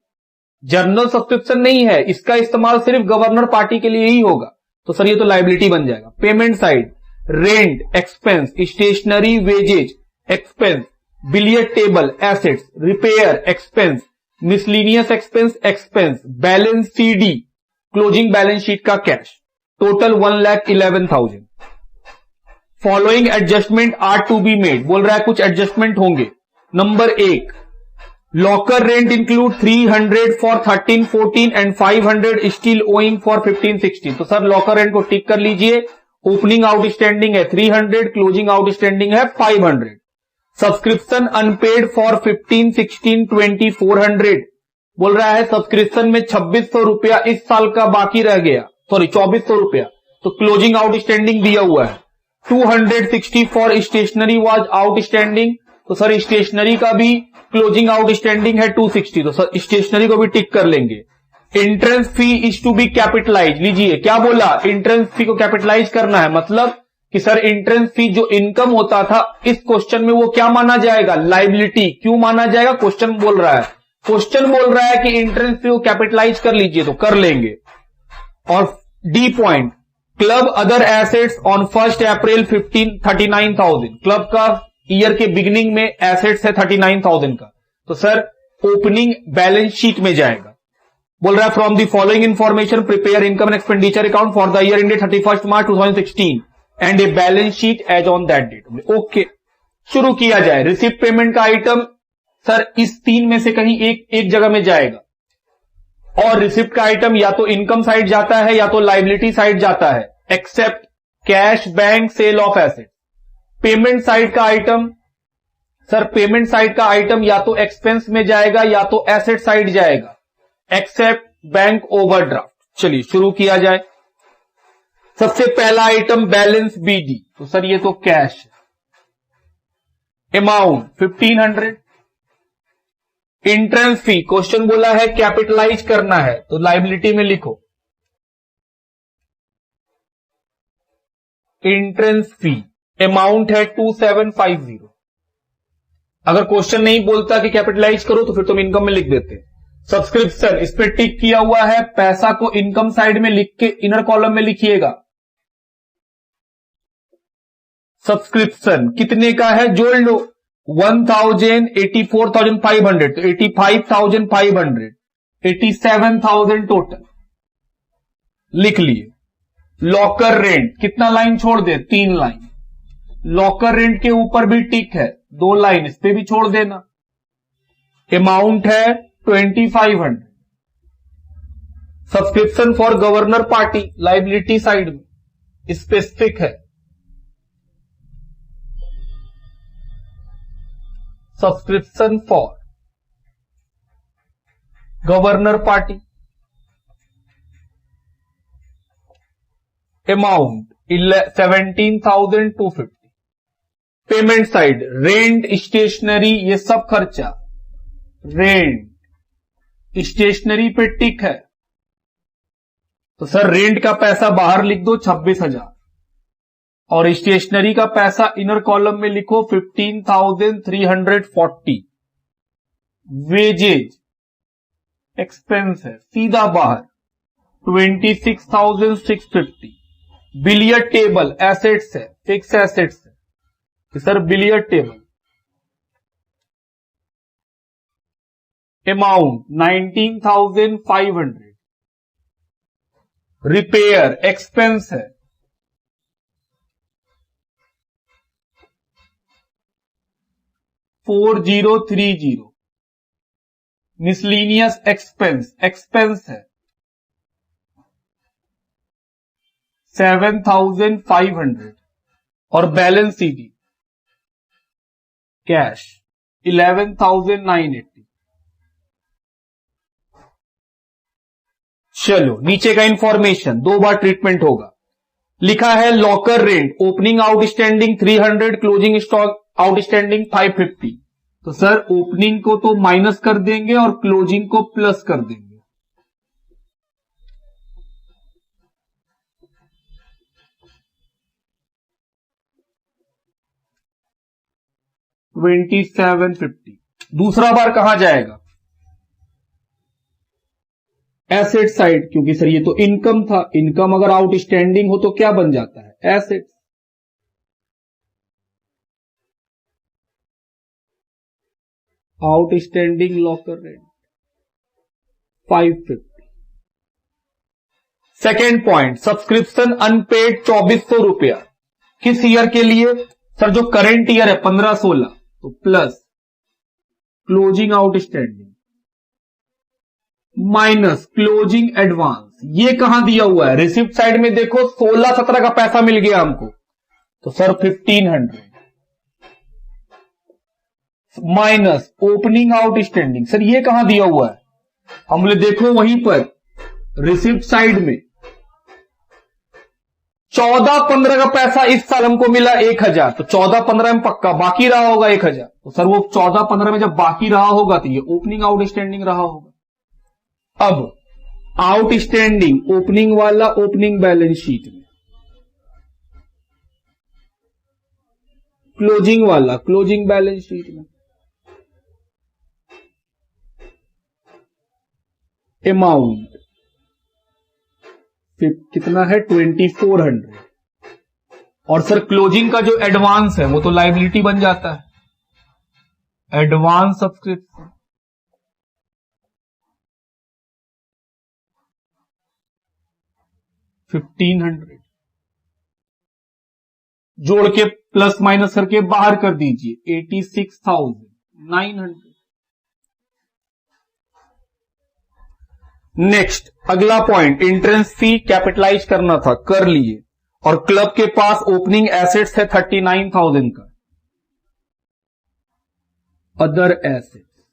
जनरल सब्सक्रिप्शन नहीं है, इसका इस्तेमाल सिर्फ गवर्नर पार्टी के लिए ही होगा, तो सर ये तो लायबिलिटी बन जाएगा। Payment side rent, expense, stationery, wages, expense, billiard table assets, repair expense, miscellaneous expense expense, balance CD, closing balance sheet का cash, total 1,11,000। Following adjustment are to be made, बोल रहा है कुछ एडजस्टमेंट होंगे। Number 1, locker rent include 300 for 13-14 and 500 still owing for 15-16। तो sir locker rent को tick कर लीजिए। ओपनिंग आउटस्टैंडिंग है 300, क्लोजिंग आउटस्टैंडिंग है 500। सब्सक्रिप्शन अनपेड फॉर 15-16 20 400, बोल रहा है सब्सक्रिप्शन में 2600 रुपया इस साल का बाकी रह गया, सॉरी 2400 रुपया, तो क्लोजिंग आउटस्टैंडिंग दिया हुआ है। 260 फॉर स्टेशनरी वाज आउटस्टैंडिंग, तो सर स्टेशनरी का भी क्लोजिंग आउटस्टैंडिंग है 260, तो सर स्टेशनरी को भी टिक कर लेंगे। Entrance fee is to be capitalise, लीजिए क्या बोला, एंट्रेंस फी को कैपिटलाइज करना है, मतलब कि सर एंट्रेंस फी जो इनकम होता था इस क्वेश्चन में वो क्या माना जाएगा, लाइबिलिटी। क्यों माना जाएगा, क्वेश्चन बोल रहा है, क्वेश्चन बोल रहा है कि एंट्रेंस फी को कैपिटलाइज कर लीजिए, तो कर लेंगे। और D point, club other assets on 1 April 39,000, club का ईयर के बिगिनिंग में एसेट्स है 39,000 का, तो सर ओपनिंग बैलेंस शीट में जाएगा। बोल रहा है from the following information prepare income and expenditure account for the year ended 31 March 2016 and a balance sheet as on that date. Okay, शुरू किया जाए। रिसिप्ट पेमेंट का आइटम सर इस 3 में से कहीं एक जगह में जाएगा, और रिसिप्ट का आइटम या तो इनकम साइड जाता है या तो लाइबिलिटी साइड जाता है, except cash bank sale of asset. Payment side का आइटम, सर पेमेंट साइड का आइटम या तो एक्सपेंस में जाएगा या तो एसेट साइड जाएगा, एक्सेप्ट बैंक ओवरड्राफ्ट। चलिए शुरू किया जाए। सबसे पहला आइटम बैलेंस बीडी, तो सर ये तो कैश है। अमाउंट 1500। एंट्रेंस फी, क्वेश्चन बोला है कैपिटलाइज करना है, तो लाइबिलिटी में लिखो एंट्रेंस फी, अमाउंट है 2750। अगर क्वेश्चन नहीं बोलता कि कैपिटलाइज करो तो फिर तुम इनकम में लिख देते। सब्सक्रिप्शन, इस पे टिक किया हुआ है, पैसा को इनकम साइड में लिख के इनर कॉलम में लिखिएगा। सब्सक्रिप्शन कितने का है, जोड़ लो, 1,84,500, तो 85,500, 87,000 टोटल लिख लिए। लॉकर रेंट कितना लाइन छोड़ दे, 3 लाइन। लॉकर रेंट के ऊपर भी टिक है, 2 लाइन इस पे भी छोड़ देना। अमाउंट है 2500। Subscription for governor party, liability side में स्पेसिफिक है। Subscription for governor party, amount 17,250। Payment side, rent, stationery, ये सब खर्चा, रेंट स्टेशनरी पे टिक है, तो सर रेंट का पैसा बाहर लिख दो 26,000, और स्टेशनरी का पैसा इनर कॉलम में लिखो 15,340। वेजेज एक्सपेंस है, सीधा बाहर 26,650। बिलियर्ड टेबल एसेट्स है, फिक्स एसेट्स है, तो sir billiard table, amount 19,500। Repair expense है, 4030। मिसलीनियस एक्सपेंस, एक्सपेंस है 7,500, और बैलेंस सीडी कैश 11,980। चलो नीचे का इंफॉर्मेशन 2 बार ट्रीटमेंट होगा। लिखा है locker rent, opening outstanding 300, closing stock outstanding 550। तो सर ओपनिंग को तो माइनस कर देंगे और क्लोजिंग को प्लस कर देंगे। $2750। दूसरा बार कहां जाएगा, एसेट साइड, क्योंकि सर ये तो इनकम था, इनकम अगर आउटस्टैंडिंग हो तो क्या बन जाता है, asset. Outstanding locker rent 550। Second point, subscription unpaid 2400 रुपया। किस ईयर के लिए? सर जो करेंट ईयर है 15-16, तो plus closing outstanding minus closing advance. ये कहां दिया हुआ है? रिसिप्ट साइड में देखो 16-17 का पैसा मिल गया हमको, तो sir 1500 minus opening outstanding. Sir ये कहां दिया हुआ है? हमने देखो वहीं पर रिसिप्ट साइड में 14-15 का पैसा इस साल हमको मिला 1000, तो 14-15 में पक्का बाकी रहा होगा 1000। तो सर वो 14-15 में जब बाकी रहा होगा तो ये ओपनिंग आउटस्टैंडिंग रहा होगा। अब आउटस्टैंडिंग ओपनिंग वाला ओपनिंग बैलेंस शीट में, क्लोजिंग वाला क्लोजिंग बैलेंस शीट में। अमाउंट कितना है? 2400। और सर क्लोजिंग का जो एडवांस है वो तो लायबिलिटी बन जाता है, एडवांस सब्सक्रिप्शन 1500। जोड़ के प्लस माइनस करके बाहर कर दीजिए 86,900। नेक्स्ट अगला पॉइंट, एंट्रेंस फी कैपिटलाइज करना था, कर लिए। और क्लब के पास ओपनिंग एसेट्स है 39,000 का। अदर एसेट्स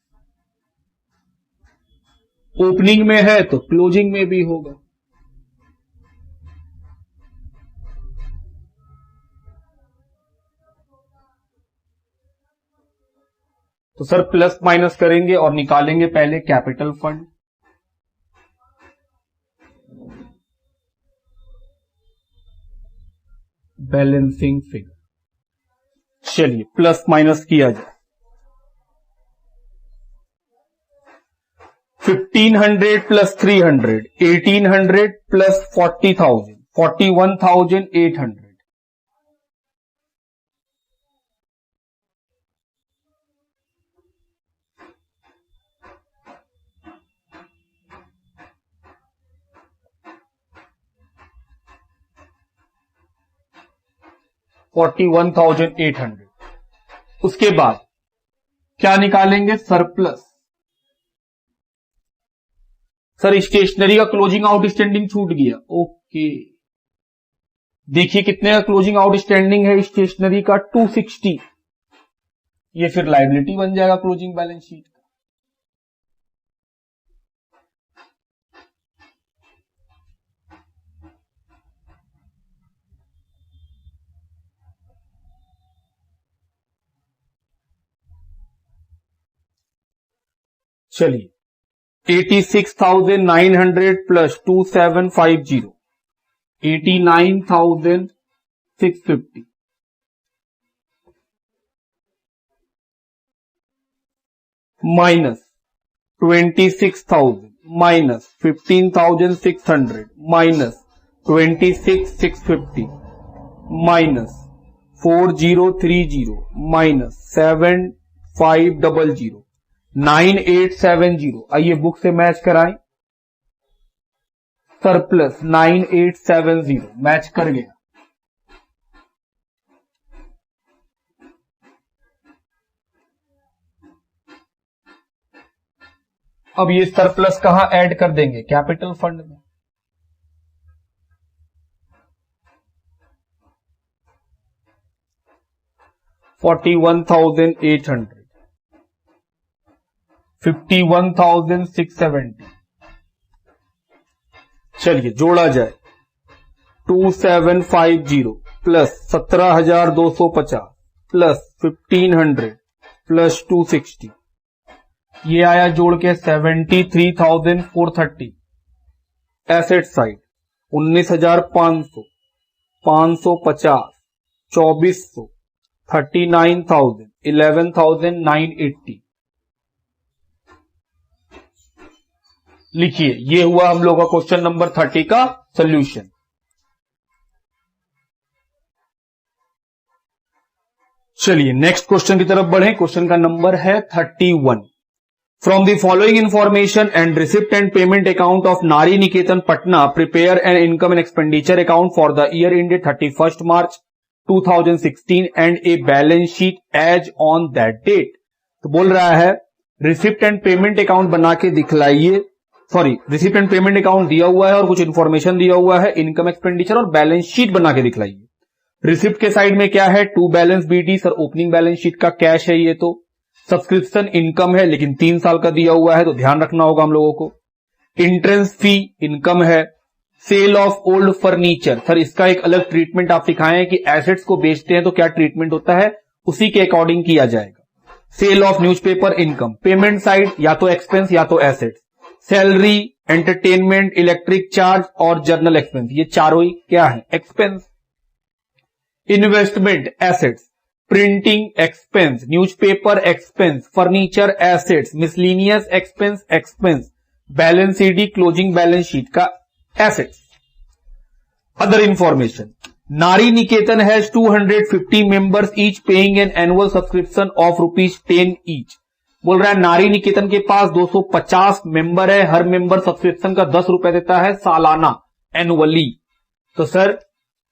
ओपनिंग में है तो क्लोजिंग में भी होगा। तो सर प्लस माइनस करेंगे और निकालेंगे पहले कैपिटल फंड। बैलेंसिंग फिगर, चलिए प्लस माइनस किया जाए। 1500 प्लस 300 1800 प्लस 40,000 41,800। उसके बाद क्या निकालेंगे? सरप्लस। सर स्टेशनरी का क्लोजिंग आउटस्टैंडिंग छूट गया, ओके। देखिए कितने का क्लोजिंग आउटस्टैंडिंग है स्टेशनरी का? 260। ये फिर लायबिलिटी बन जाएगा क्लोजिंग बैलेंस शीट का। चलिए 86,900 plus 2750 89,650 minus 26,000 minus 15,600 minus 26,650 minus 4030 minus 7500 9870। आइए बुक से मैच कराएं। सरप्लस 9870 मैच कर गया। अब ये सरप्लस कहां ऐड कर देंगे? कैपिटल फंड में। $41,800 51,670। चलिए जोड़ा जाए 2750 प्लस 17,250 प्लस 1500 प्लस 260, ये आया जोड़ के 73,430। Asset side 19,500 550 2400 39,000 11,980। लिखिए ये हुआ हम लोग का क्वेश्चन नंबर 30 का सॉल्यूशन। चलिए नेक्स्ट क्वेश्चन की तरफ बढ़े। क्वेश्चन का नंबर है 31। From the following information and receipt and payment account of Nari Niketan Patna prepare an income and expenditure account for the year ended 31 March 2016 and a balance sheet as on that date. तो बोल रहा है receipt and payment account बना के दिखलाइए। Sorry, receipt and payment account दिया हुआ है और कुछ इन्फॉर्मेशन दिया हुआ है, इनकम एक्सपेंडिचर और बैलेंस शीट बना के दिखलाइए। रिसिप्ट के साइड में क्या है, to balance BT, sir opening balance sheet का कैश है ये। तो सब्सक्रिप्शन इनकम है लेकिन 3 साल का दिया हुआ है तो ध्यान रखना होगा हम लोगों को। एंट्रेंस फी इनकम है। Sale of old furniture, sir इसका एक अलग ट्रीटमेंट आप सिखाएं कि एसेट्स को बेचते हैं तो क्या ट्रीटमेंट होता है, उसी के अकॉर्डिंग किया जाएगा। Sale of newspaper income. Payment side या तो एक्सपेंस या तो assets. Salary, entertainment, electric charge और जर्नल एक्सपेंस, ये चारों ही क्या है, expense. Investment assets, printing expense, newspaper expense, furniture assets, miscellaneous expense expense, balance CD, closing balance sheet का assets. Other information, Nari Niketan has 250 members each paying an annual subscription of ₹10 each. बोल रहा है नारी निकेतन के पास 250 मेंबर है, हर मेंबर सब्सक्रिप्शन का 10 रुपए देता है सालाना, एनुअली। तो सर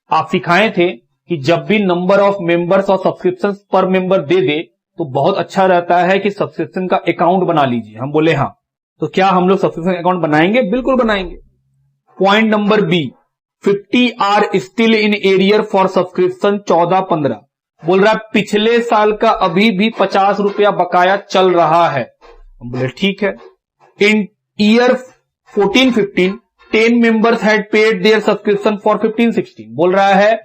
आप सिखाए थे कि जब भी नंबर ऑफ मेंबर्स और सब्सक्रिप्शन पर मेंबर दे दे तो बहुत अच्छा रहता है कि सब्सक्रिप्शन का अकाउंट बना लीजिए। हम बोले हाँ, तो क्या हम लोग सब्सक्रिप्शन अकाउंट बनाएंगे? बिल्कुल बनाएंगे। Point number B, 50 are still in arrear for subscription 14-15। बोल रहा है पिछले साल का अभी भी 50 रुपया बकाया चल रहा है। हम बोले ठीक है। In year 14-15 10 members had paid their subscription for 15-16। बोल रहा है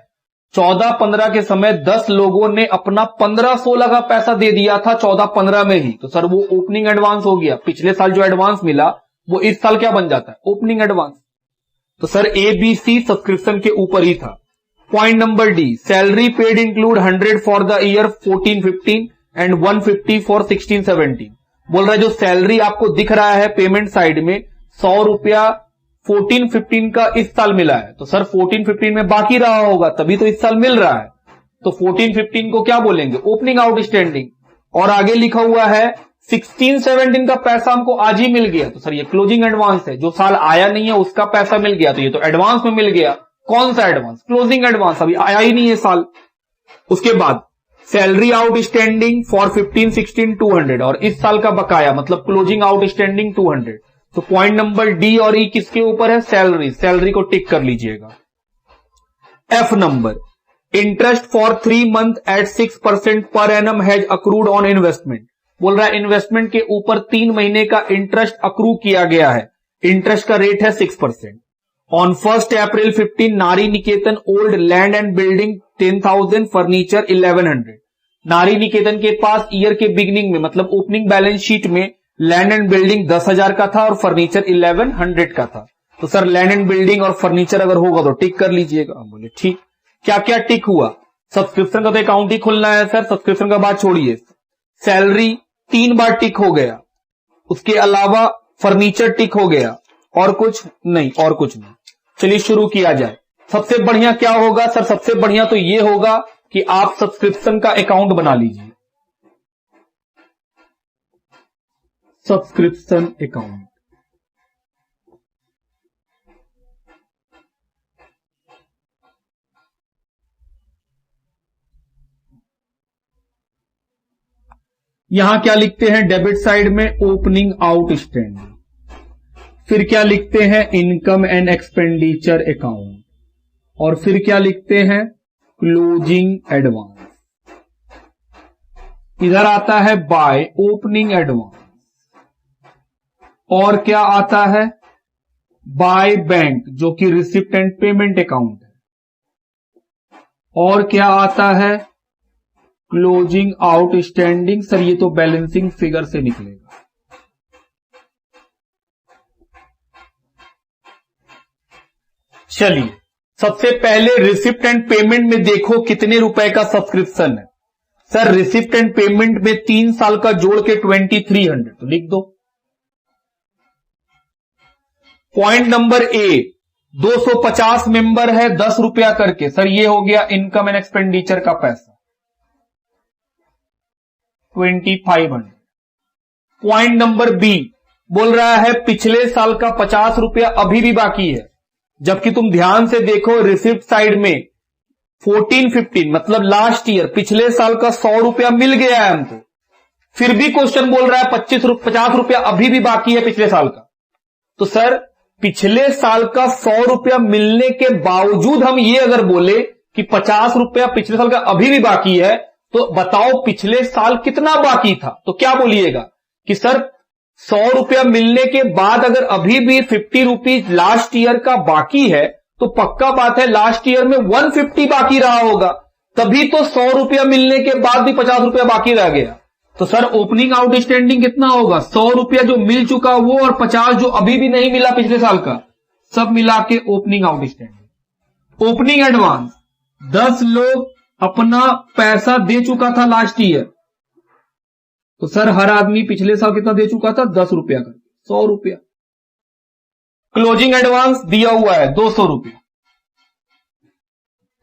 14-15 के समय 10 लोगों ने अपना 15-16 का पैसा दे दिया था 14-15 में ही। तो सर वो ओपनिंग एडवांस हो गया। पिछले साल जो एडवांस मिला वो इस साल क्या बन जाता है, ओपनिंग एडवांस। तो सर ABC सब्सक्रिप्शन के ऊपर ही था। Point number D, salary paid include 100 for the year 14-15 and 150 for 16-17। बोल रहा है जो सैलरी आपको दिख रहा है पेमेंट साइड में 100 रुपया 14-15 का इस साल मिला है। तो सर 14-15 में बाकी रहा होगा तभी तो इस साल मिल रहा है। तो 14-15 को क्या बोलेंगे, ओपनिंग आउटस्टैंडिंग। और आगे लिखा हुआ है 16-17 का पैसा हमको आज ही मिल गया। तो सर ये क्लोजिंग एडवांस है, जो साल आया नहीं है उसका पैसा मिल गया, तो ये तो एडवांस में मिल गया। कौन सा एडवांस, क्लोजिंग एडवांस, अभी आया ही नहीं है साल। उसके बाद सैलरी आउटस्टैंडिंग फॉर 15-16 200 और इस साल का बकाया मतलब क्लोजिंग आउटस्टैंडिंग 200। तो पॉइंट नंबर डी और ई किसके ऊपर है, सैलरी। सैलरी को टिक कर लीजिएगा। F number, interest for 3 month at 6% per annum has accrued on investment. बोल रहा है इन्वेस्टमेंट के ऊपर 3 महीने का इंटरेस्ट अक्रू किया गया है। इंटरेस्ट का रेट है 6%। On 1 April 15 Nari Niketan old land and building 10,000, furniture 1100। Nari निकेतन के पास ईयर के बिगिनिंग में मतलब ओपनिंग बैलेंस शीट में लैंड एंड बिल्डिंग 10,000 का था और फर्नीचर 1100 का था। तो सर लैंड एंड बिल्डिंग और फर्नीचर अगर होगा तो टिक कर लीजिएगा। बोले ठीक। क्या क्या टिक हुआ, सब्सक्रिप्शन का तो अकाउंट ही खुलना है सर, सब्सक्रिप्शन का बात छोड़िए। सैलरी 3 बार टिक हो गया, उसके अलावा फर्नीचर टिक हो गया, और कुछ नहीं, और कुछ नहीं। चलिए शुरू किया जाए। सबसे बढ़िया क्या होगा सर, सबसे बढ़िया तो ये होगा कि आप सब्सक्रिप्शन का अकाउंट बना लीजिए। सब्सक्रिप्शन अकाउंट, यहां क्या लिखते हैं, डेबिट साइड में ओपनिंग आउटस्टैंडिंग, फिर क्या लिखते हैं, इनकम एंड एक्सपेंडिचर अकाउंट, और फिर क्या लिखते हैं, क्लोजिंग एडवांस। इधर आता है बाय ओपनिंग एडवांस, और क्या आता है, बाय बैंक जो कि रिसिप्ट एंड पेमेंट अकाउंट है, और क्या आता है, क्लोजिंग आउटस्टैंडिंग। सर ये तो बैलेंसिंग फिगर से निकलेगा। चलिए सबसे पहले रिसिप्ट एंड पेमेंट में देखो कितने रुपए का सब्सक्रिप्शन है। सर रिसिप्ट एंड पेमेंट में 3 साल का जोड़ के 2300, तो लिख दो। पॉइंट नंबर ए, 250 मेंबर है 10 रुपया करके, सर ये हो गया इनकम एंड एक्सपेंडिचर का पैसा। 2500। पॉइंट नंबर बी बोल रहा है पिछले साल का 50 रुपया अभी भी बाकी है, जबकि तुम ध्यान से देखो रिसिप्ट साइड में 1415 मतलब लास्ट ईयर पिछले साल का 100 रुपया मिल गया है हमको, फिर भी क्वेश्चन बोल रहा है 50 रुपया अभी भी बाकी है पिछले साल का। तो सर पिछले साल का 100 रुपया मिलने के बावजूद हम ये अगर बोले कि 50 रुपया पिछले साल का अभी भी बाकी है, तो बताओ पिछले साल कितना बाकी था? तो क्या बोलिएगा कि सर 100 रुपया मिलने के बाद अगर अभी भी 50 रुपीज लास्ट ईयर का बाकी है, तो पक्का बात है लास्ट ईयर में 150 बाकी रहा होगा, तभी तो 100 रुपया मिलने के बाद भी 50 रुपया बाकी रह गया। तो सर ओपनिंग आउटस्टैंडिंग कितना होगा? 100 रुपया जो मिल चुका वो और 50 जो अभी भी नहीं मिला पिछले साल का, सब मिला के ओपनिंग आउटस्टैंडिंग। ओपनिंग एडवांस 10 लोग अपना पैसा दे चुका था लास्ट ईयर, तो सर हर आदमी पिछले साल कितना दे चुका था? 10 रुपया का, 100 रुपया। क्लोजिंग एडवांस दिया हुआ है 200 रुपया,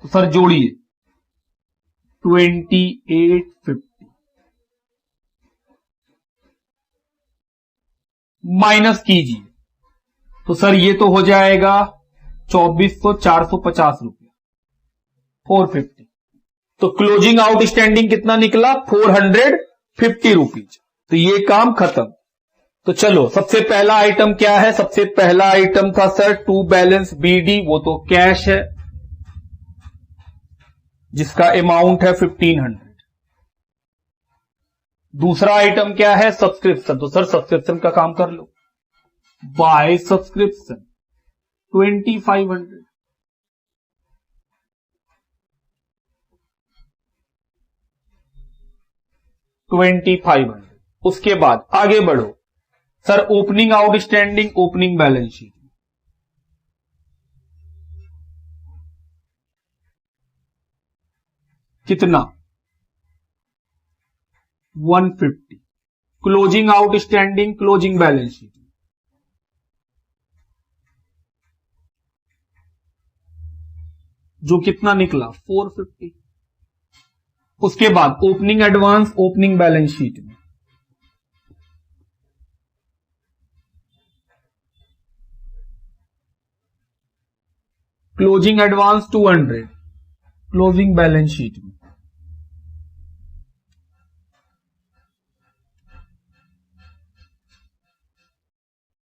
तो सर जोड़िए 2850 माइनस कीजिए, तो सर ये तो हो जाएगा 2450 रुपया 450। तो क्लोजिंग आउटस्टैंडिंग कितना निकला? 450 रुपीज। तो ये काम खत्म। तो चलो सबसे पहला आइटम क्या है? सबसे पहला आइटम था सर टू बैलेंस बीडी, वो तो कैश है जिसका अमाउंट है 1500। दूसरा आइटम क्या है? सब्सक्रिप्शन। तो सर सब्सक्रिप्शन का काम कर लो, बाय सब्सक्रिप्शन 2500। उसके बाद आगे बढ़ो sir, opening outstanding, opening balance sheet कितना? 150। Closing outstanding, closing balance sheet जो कितना निकला? 450। उसके बाद opening advance, opening balance sheet में closing advance 200, closing balance sheet में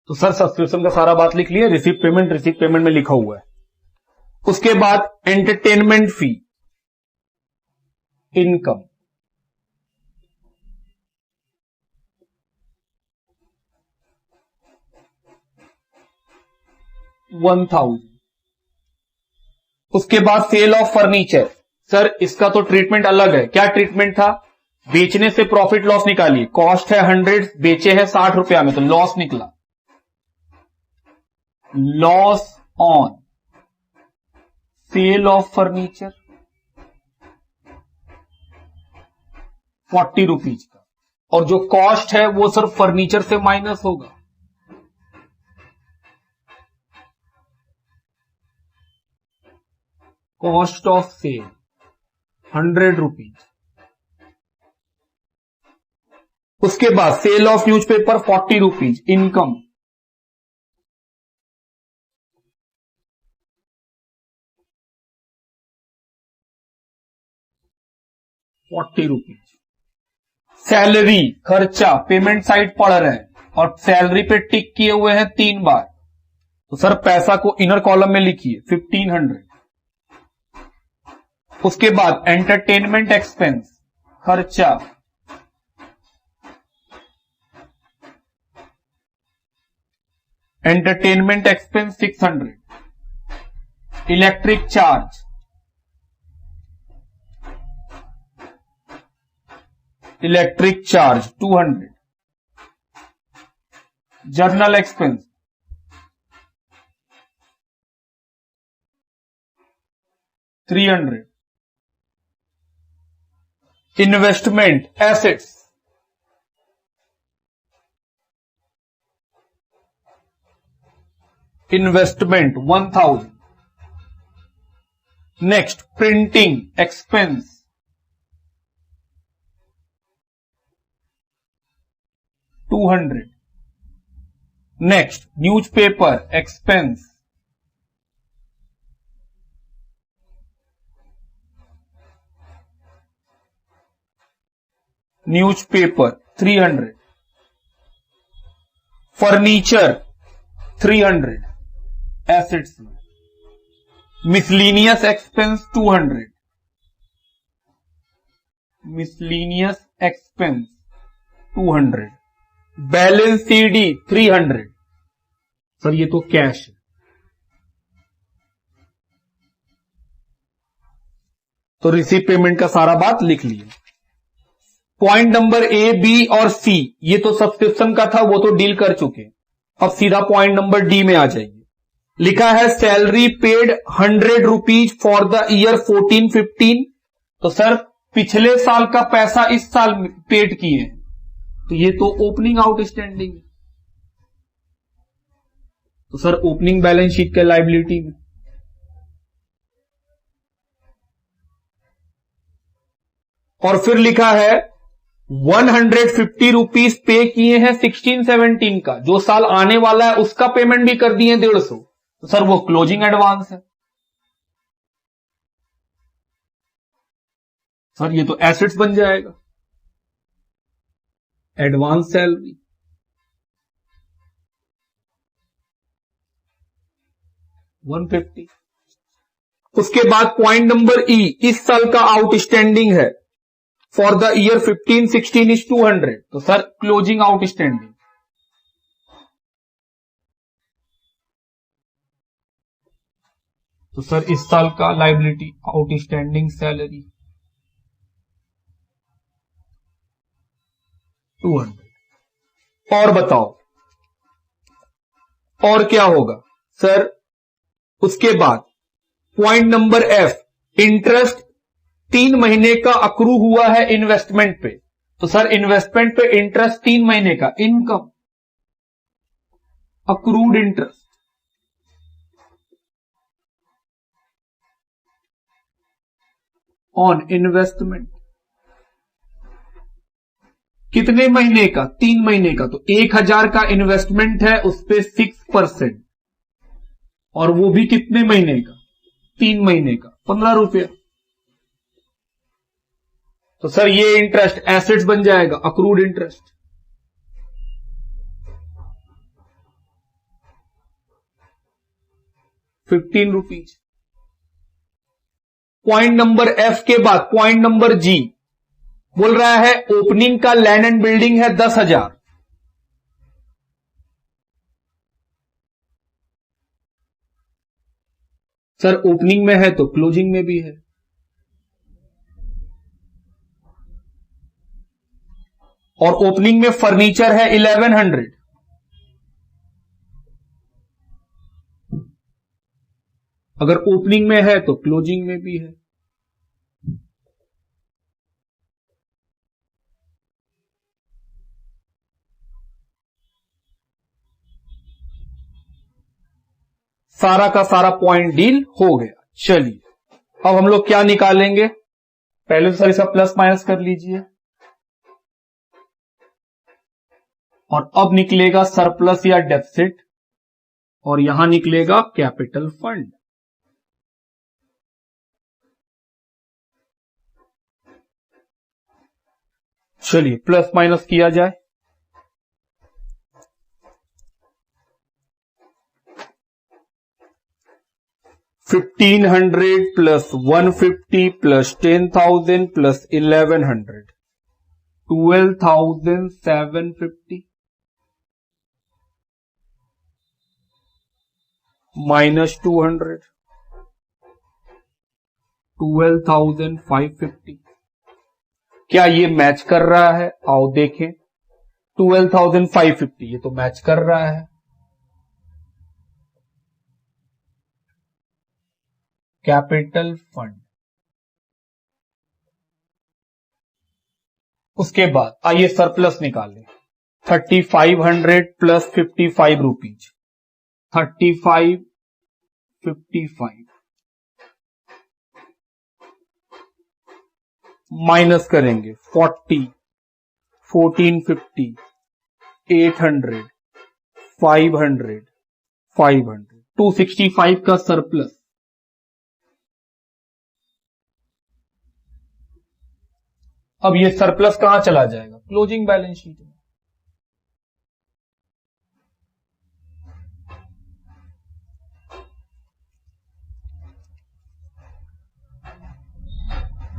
तो सर सब्सक्रिप्शन का सारा बात लिख लिया, रिसीव पेमेंट में लिखा हुआ है। उसके बाद एंटरटेनमेंट फी, इनकम, $1000। उसके बाद सेल ऑफ फर्नीचर, सर इसका तो ट्रीटमेंट अलग है। क्या ट्रीटमेंट था? बेचने से प्रॉफिट लॉस निकालिए। कॉस्ट है 100, बेचे है 60 रुपया में, तो लॉस निकला। Loss on sale of furniture 40 rupees का, और जो कॉस्ट है वो सर फर्नीचर से माइनस होगा। Cost of sale 100 rupees. उसके बाद sale of newspaper 40 rupees, income. ₹40। Salary, खर्चा, पेमेंट साइड पढ़ रहे हैं और सैलरी पे टिक किए हुए हैं 3 बार, तो सर पैसा को इनर कॉलम में लिखिए 1500। उसके बाद एंटरटेनमेंट एक्सपेंस, खर्चा, entertainment expense 600। Electric charge, electric charge 200। Journal expense 300। Investment assets, investment 1000। Next printing expense 200. Next, newspaper expense. Newspaper 300. Furniture 300. Assets में miscellaneous expense 200. Miscellaneous expense 200. Balance CD 300. Sir ये तो cash है, तो रिसीव पेमेंट का सारा बात लिख लिए. पॉइंट नंबर ए, बी और सी ये तो सब्सक्रिप्शन का था, वो तो डील कर चुके. अब सीधा पॉइंट नंबर डी में आ जाइए. लिखा है salary paid 100 rupees for the year 14-15. तो सर पिछले साल का पैसा इस साल पेड किए हैं, तो ये तो ओपनिंग आउटस्टैंडिंग है. तो सर ओपनिंग बैलेंस शीट के लायबिलिटी में. और फिर लिखा है 150 रुपीज पे किए हैं 16-17 का, जो साल आने वाला है उसका पेमेंट भी कर दिए 150. तो सर वो क्लोजिंग एडवांस है. सर ये तो एसेट्स बन जाएगा. Advance salary. $150. उसके बाद पॉइंट नंबर ई, इस साल का आउटस्टैंडिंग है फॉर द ईयर 15-16 इज 200. तो सर क्लोजिंग आउटस्टैंडिंग. तो सर इस साल का लायबिलिटी आउटस्टैंडिंग सैलरी 200. और बताओ और क्या होगा सर. उसके बाद पॉइंट नंबर एफ, इंटरेस्ट 3 महीने का अक्रू हुआ है इन्वेस्टमेंट पे. तो सर इन्वेस्टमेंट पे इंटरेस्ट 3 महीने का income, accrued interest. On investment कितने महीने का? 3 महीने का. तो 1000 का इन्वेस्टमेंट है, उस पे 6%, और वो भी कितने महीने का? 3 महीने का, 15 रुपया. तो सर ये इंटरेस्ट एसेट्स बन जाएगा, accrued interest. ₹15. Point number F के बाद पॉइंट नंबर जी बोल रहा है ओपनिंग का लैंड एंड बिल्डिंग है 10,000. सर ओपनिंग में है तो क्लोजिंग में भी है. और ओपनिंग में फर्नीचर है 1100. अगर ओपनिंग में है तो क्लोजिंग में भी है. सारा का सारा पॉइंट डील हो गया. चलिए अब हम लोग क्या निकालेंगे. पहले तो सर इसका प्लस माइनस कर लीजिए, और अब निकलेगा सरप्लस या डेफिसिट, और यहां निकलेगा कैपिटल फंड. चलिए प्लस माइनस किया जाए. $1,500 प्लस 150 प्लस 10,000 प्लस 1,100, 12,750 माइनस 200, 12,550. क्या ये मैच कर रहा है? आओ देखें. 12,550 ये तो मैच कर रहा है. Capital fund. उसके बाद आइए सरप्लस निकालें. 3,500 प्लस 55 रुपीज, 3555 माइनस करेंगे 40, 1450, 800, 500, 500, 265 का सरप्लस। अब ये सरप्लस कहां चला जाएगा? क्लोजिंग बैलेंस शीट में।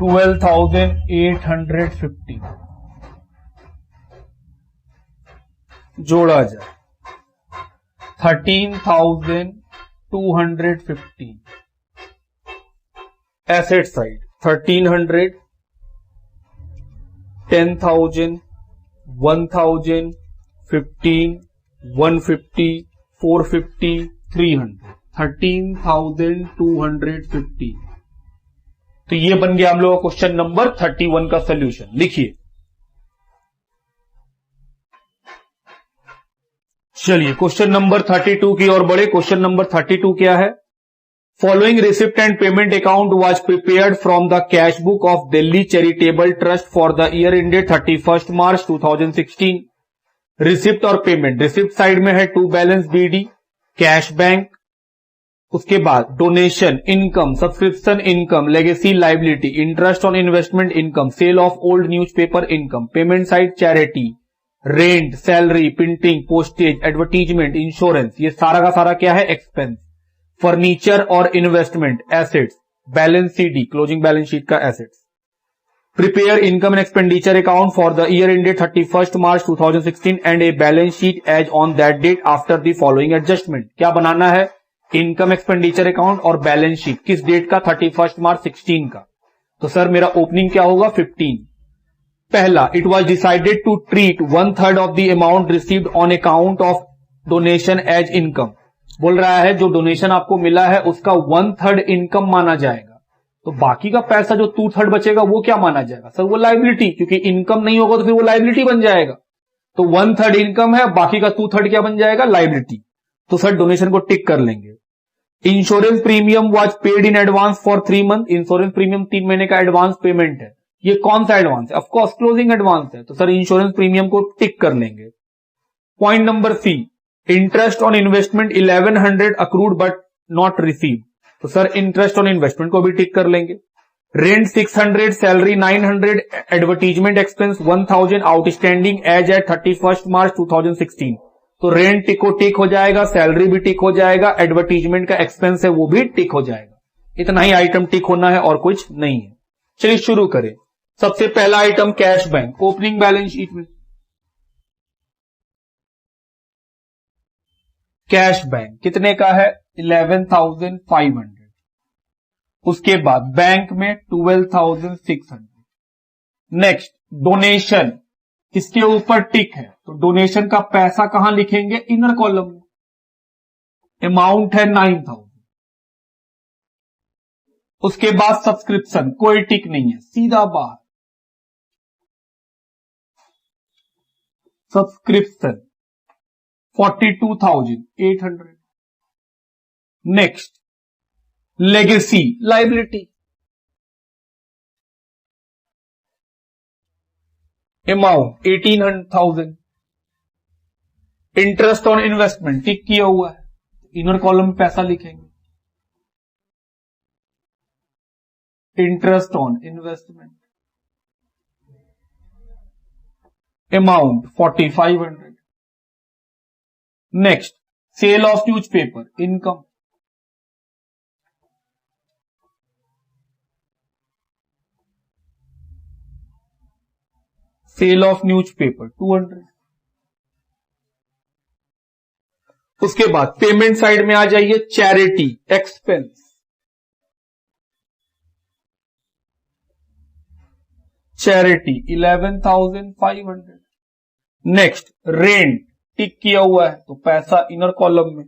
$12,850 जोड़ा जाए 13,250 एसेट साइड 1300, 10,000, 1,000, 15, 150, 450, 300, 13,250। तो ये बन गया हम लोग का क्वेश्चन नंबर 31 का सोल्यूशन। लिखिए, चलिए क्वेश्चन नंबर 32 की ओर बढ़े। क्वेश्चन नंबर 32 क्या है? Following receipt and payment account was prepared from the cash book of Delhi charitable trust for the year ended 31 March 2016। Receipt और पेमेंट, रिसिप्ट साइड में है to balance BD, cash bank, उसके बाद donation, income, subscription income, legacy liability, interest on investment income, sale of old newspaper income, payment side charity, rent, salary, printing, postage, advertisement, insurance, ये सारा का सारा क्या है? एक्सपेंस। फर्नीचर और investment assets, balance CD, closing balance sheet का assets. Prepare income and expenditure account for the year ended 31 March 2016 and a balance sheet as on that date after the following adjustment. क्या बनाना है? Income expenditure account और balance sheet. किस date का? 31 मार्च 16 का। तो sir मेरा ओपनिंग क्या होगा? 15। पहला, it was decided to treat 1/3 of the amount received on account of donation as income. बोल रहा है जो डोनेशन आपको मिला है उसका 1/3 इनकम माना जाएगा, तो बाकी का पैसा जो 2/3 बचेगा वो क्या माना जाएगा? सर वो लाइबिलिटी, क्योंकि इनकम नहीं होगा तो फिर वो लाइबिलिटी बन जाएगा। तो 1/3 इनकम है, बाकी का 2/3 क्या बन जाएगा? लाइबिलिटी। तो सर डोनेशन को टिक कर लेंगे। Insurance premium was paid in advance for 3 month. Insurance premium 3 महीने का एडवांस पेमेंट है। ये कौन सा एडवांस है? ऑफकोर्स क्लोजिंग एडवांस है, तो सर इंश्योरेंस प्रीमियम को टिक कर लेंगे। Point number C, interest on investment 1100 accrued but not receive, तो सर इंटरेस्ट ऑन इन्वेस्टमेंट को भी टिक कर लेंगे। Rent 600, salary 900, advertisement expense 1000 outstanding as at 31 March 2016, तो रेंट टिक को टिक हो जाएगा, सैलरी भी टिक हो जाएगा, एडवर्टीजमेंट का एक्सपेंस है वो भी टिक हो जाएगा। इतना ही आइटम टिक होना है और कुछ नहीं है। चलिए शुरू करें। सबसे पहला item cash bank, opening balance sheet में कैश बैंक कितने का है? 11,500। उसके बाद बैंक में 12,600। नेक्स्ट डोनेशन, इसके ऊपर टिक है, तो डोनेशन का पैसा कहां लिखेंगे? इनर कॉलम में। अमाउंट है 9,000। उसके बाद सब्सक्रिप्शन, कोई टिक नहीं है, सीधा बाहर। Subscription 42,800। Next legacy liability, amount 18,000। Interest on investment tick किया हुआ है, इनर कॉलम में पैसा लिखेंगे। Interest on investment amount 4,500। Next sale of newspaper income, sale of newspaper 200। उसके बाद पेमेंट साइड में आ जाइए, charity expense, charity 11,500। Next rent tick किया हुआ है, तो पैसा इनर कॉलम में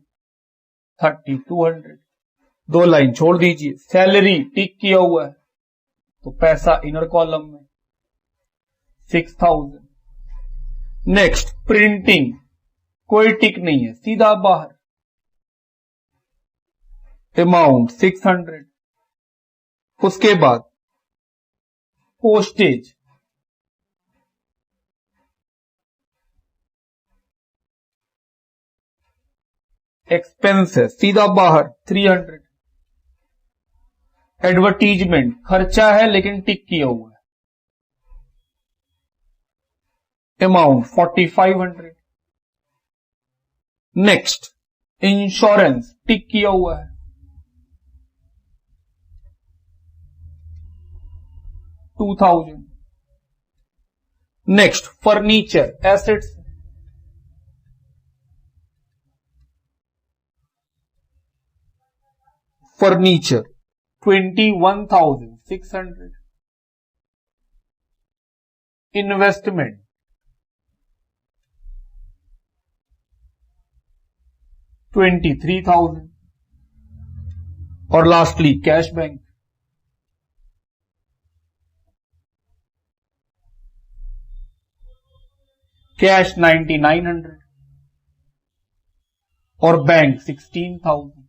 3,200। 2 लाइन छोड़ दीजिए। सैलरी टिक किया हुआ है, तो पैसा इनर कॉलम में 6,000। नेक्स्ट प्रिंटिंग, कोई टिक नहीं है, सीधा बाहर। अमाउंट 600। उसके बाद पोस्टेज एक्सपेंस है सीधा बाहर 300। एडवर्टीजमेंट खर्चा है लेकिन टिक किया हुआ है, अमाउंट 4500। नेक्स्ट इंश्योरेंस टिक किया हुआ है, 2000। Next furniture assets, furniture 21,600। Investment 23,000। और लास्टली कैश बैंक, कैश 9900 और बैंक 16,000।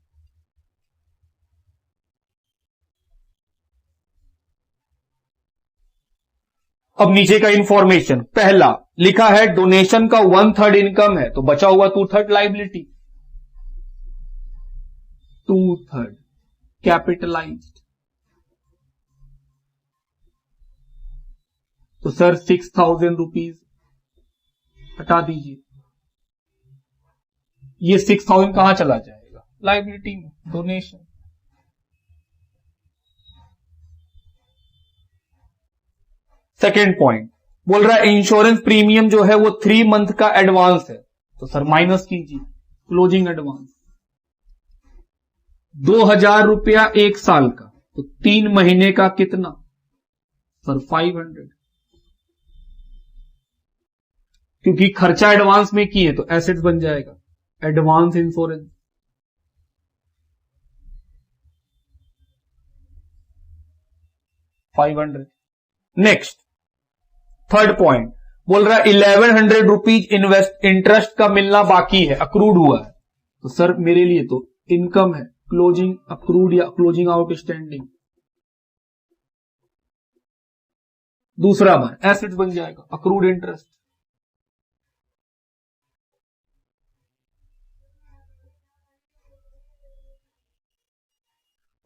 अब नीचे का इंफॉर्मेशन, पहला लिखा है डोनेशन का 1/3 इनकम है, तो बचा हुआ 2/3 लाइबिलिटी, 2/3 कैपिटलाइज्ड। तो सर 6,000 रुपीज हटा दीजिए, ये 6,000 कहां चला जाएगा? लाइबिलिटी में, डोनेशन। सेकेंड पॉइंट बोल रहा है इंश्योरेंस प्रीमियम जो है वो 3 मंथ का एडवांस है, तो सर माइनस कीजिए क्लोजिंग एडवांस। 2,000 रुपया 1 साल का, तो 3 महीने का कितना? सर 500। क्योंकि खर्चा एडवांस में किए तो एसेट्स बन जाएगा, advance insurance. $500। Next third point बोल रहा है 1,100 रुपीज इंटरेस्ट का मिलना बाकी है, अक्रूड हुआ है, तो सर मेरे लिए तो इनकम है, क्लोजिंग अक्रूड या क्लोजिंग आउटस्टैंडिंग। दूसरा बार एसेट्स बन जाएगा, अक्रूड इंटरेस्ट।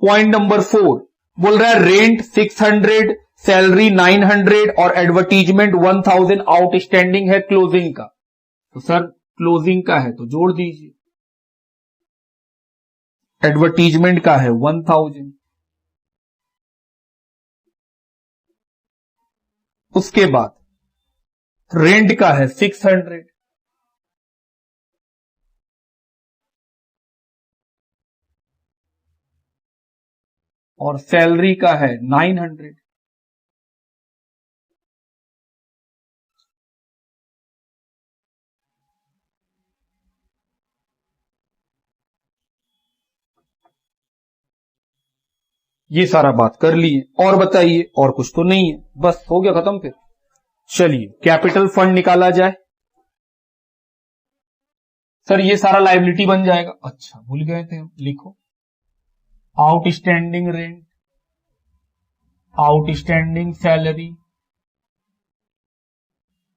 पॉइंट नंबर 4 बोल रहा है रेंट 600, सैलरी 900 और एडवर्टीजमेंट 1,000 आउटस्टैंडिंग है क्लोजिंग का, तो सर क्लोजिंग का है तो जोड़ दीजिए, एडवर्टीजमेंट का है 1,000। उसके बाद रेंट का है 600 और सैलरी का है 900। ये सारा बात कर लिए, और बताइए, और कुछ तो नहीं है, बस हो गया खत्म। फिर चलिए कैपिटल फंड निकाला जाए। सर ये सारा लायबिलिटी बन जाएगा, अच्छा भूल गए थे हम, लिखो आउटस्टैंडिंग रेंट, आउटस्टैंडिंग सैलरी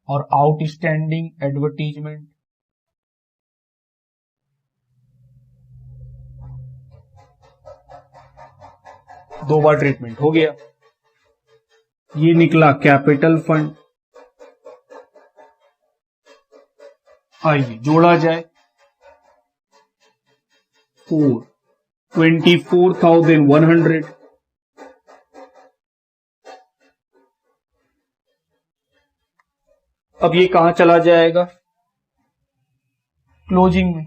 और आउटस्टैंडिंग एडवर्टीजमेंट। दो बार ट्रीटमेंट हो गया, ये निकला कैपिटल फंड। आइए जोड़ा जाए, 24,100। अब ये कहां चला जाएगा? क्लोजिंग में।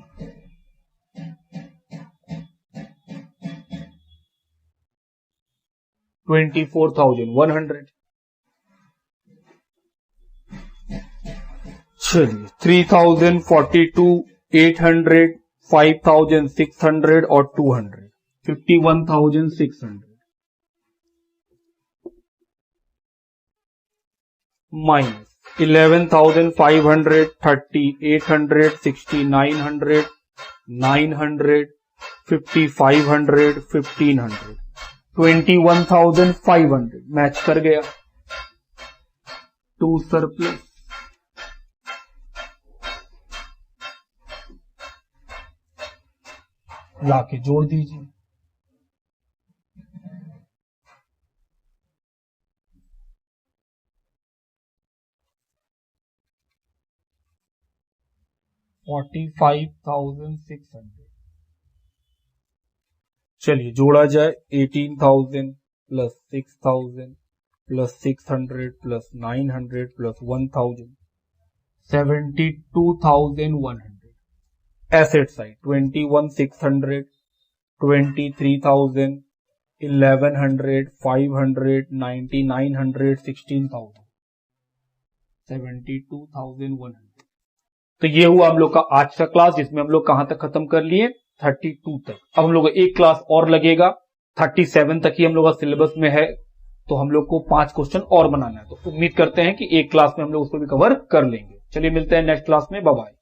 $24,100। चलिए 3,042, 800, 5,600 और 200, 51,600 माइनस 11,500, 30,800, 6,900, 900, 5,500, 1,500, 21,500 मैच कर गया। To surplus. लाके जोड़ दीजिए। $45,600। चलिए जोड़ा जाए। 18,000 plus 6,000 plus 600 plus 900 plus 1,000, 72,100। Asset side 21,600, 23,000, 1,100, 500, 9,900, 16,000, 72,100। तो ये हुआ हम लोग का आज का क्लास, जिसमें हम लोग कहां तक खत्म कर लिए? 32 तक। अब हम लोग को एक क्लास और लगेगा, 37 तक ही हम लोग का सिलेबस में है, तो हम लोग को 5 क्वेश्चन और बनाना है। तो उम्मीद करते हैं कि एक क्लास में हम लोग उसको भी कवर कर लेंगे। चलिए मिलते हैं नेक्स्ट क्लास में। Bye bye.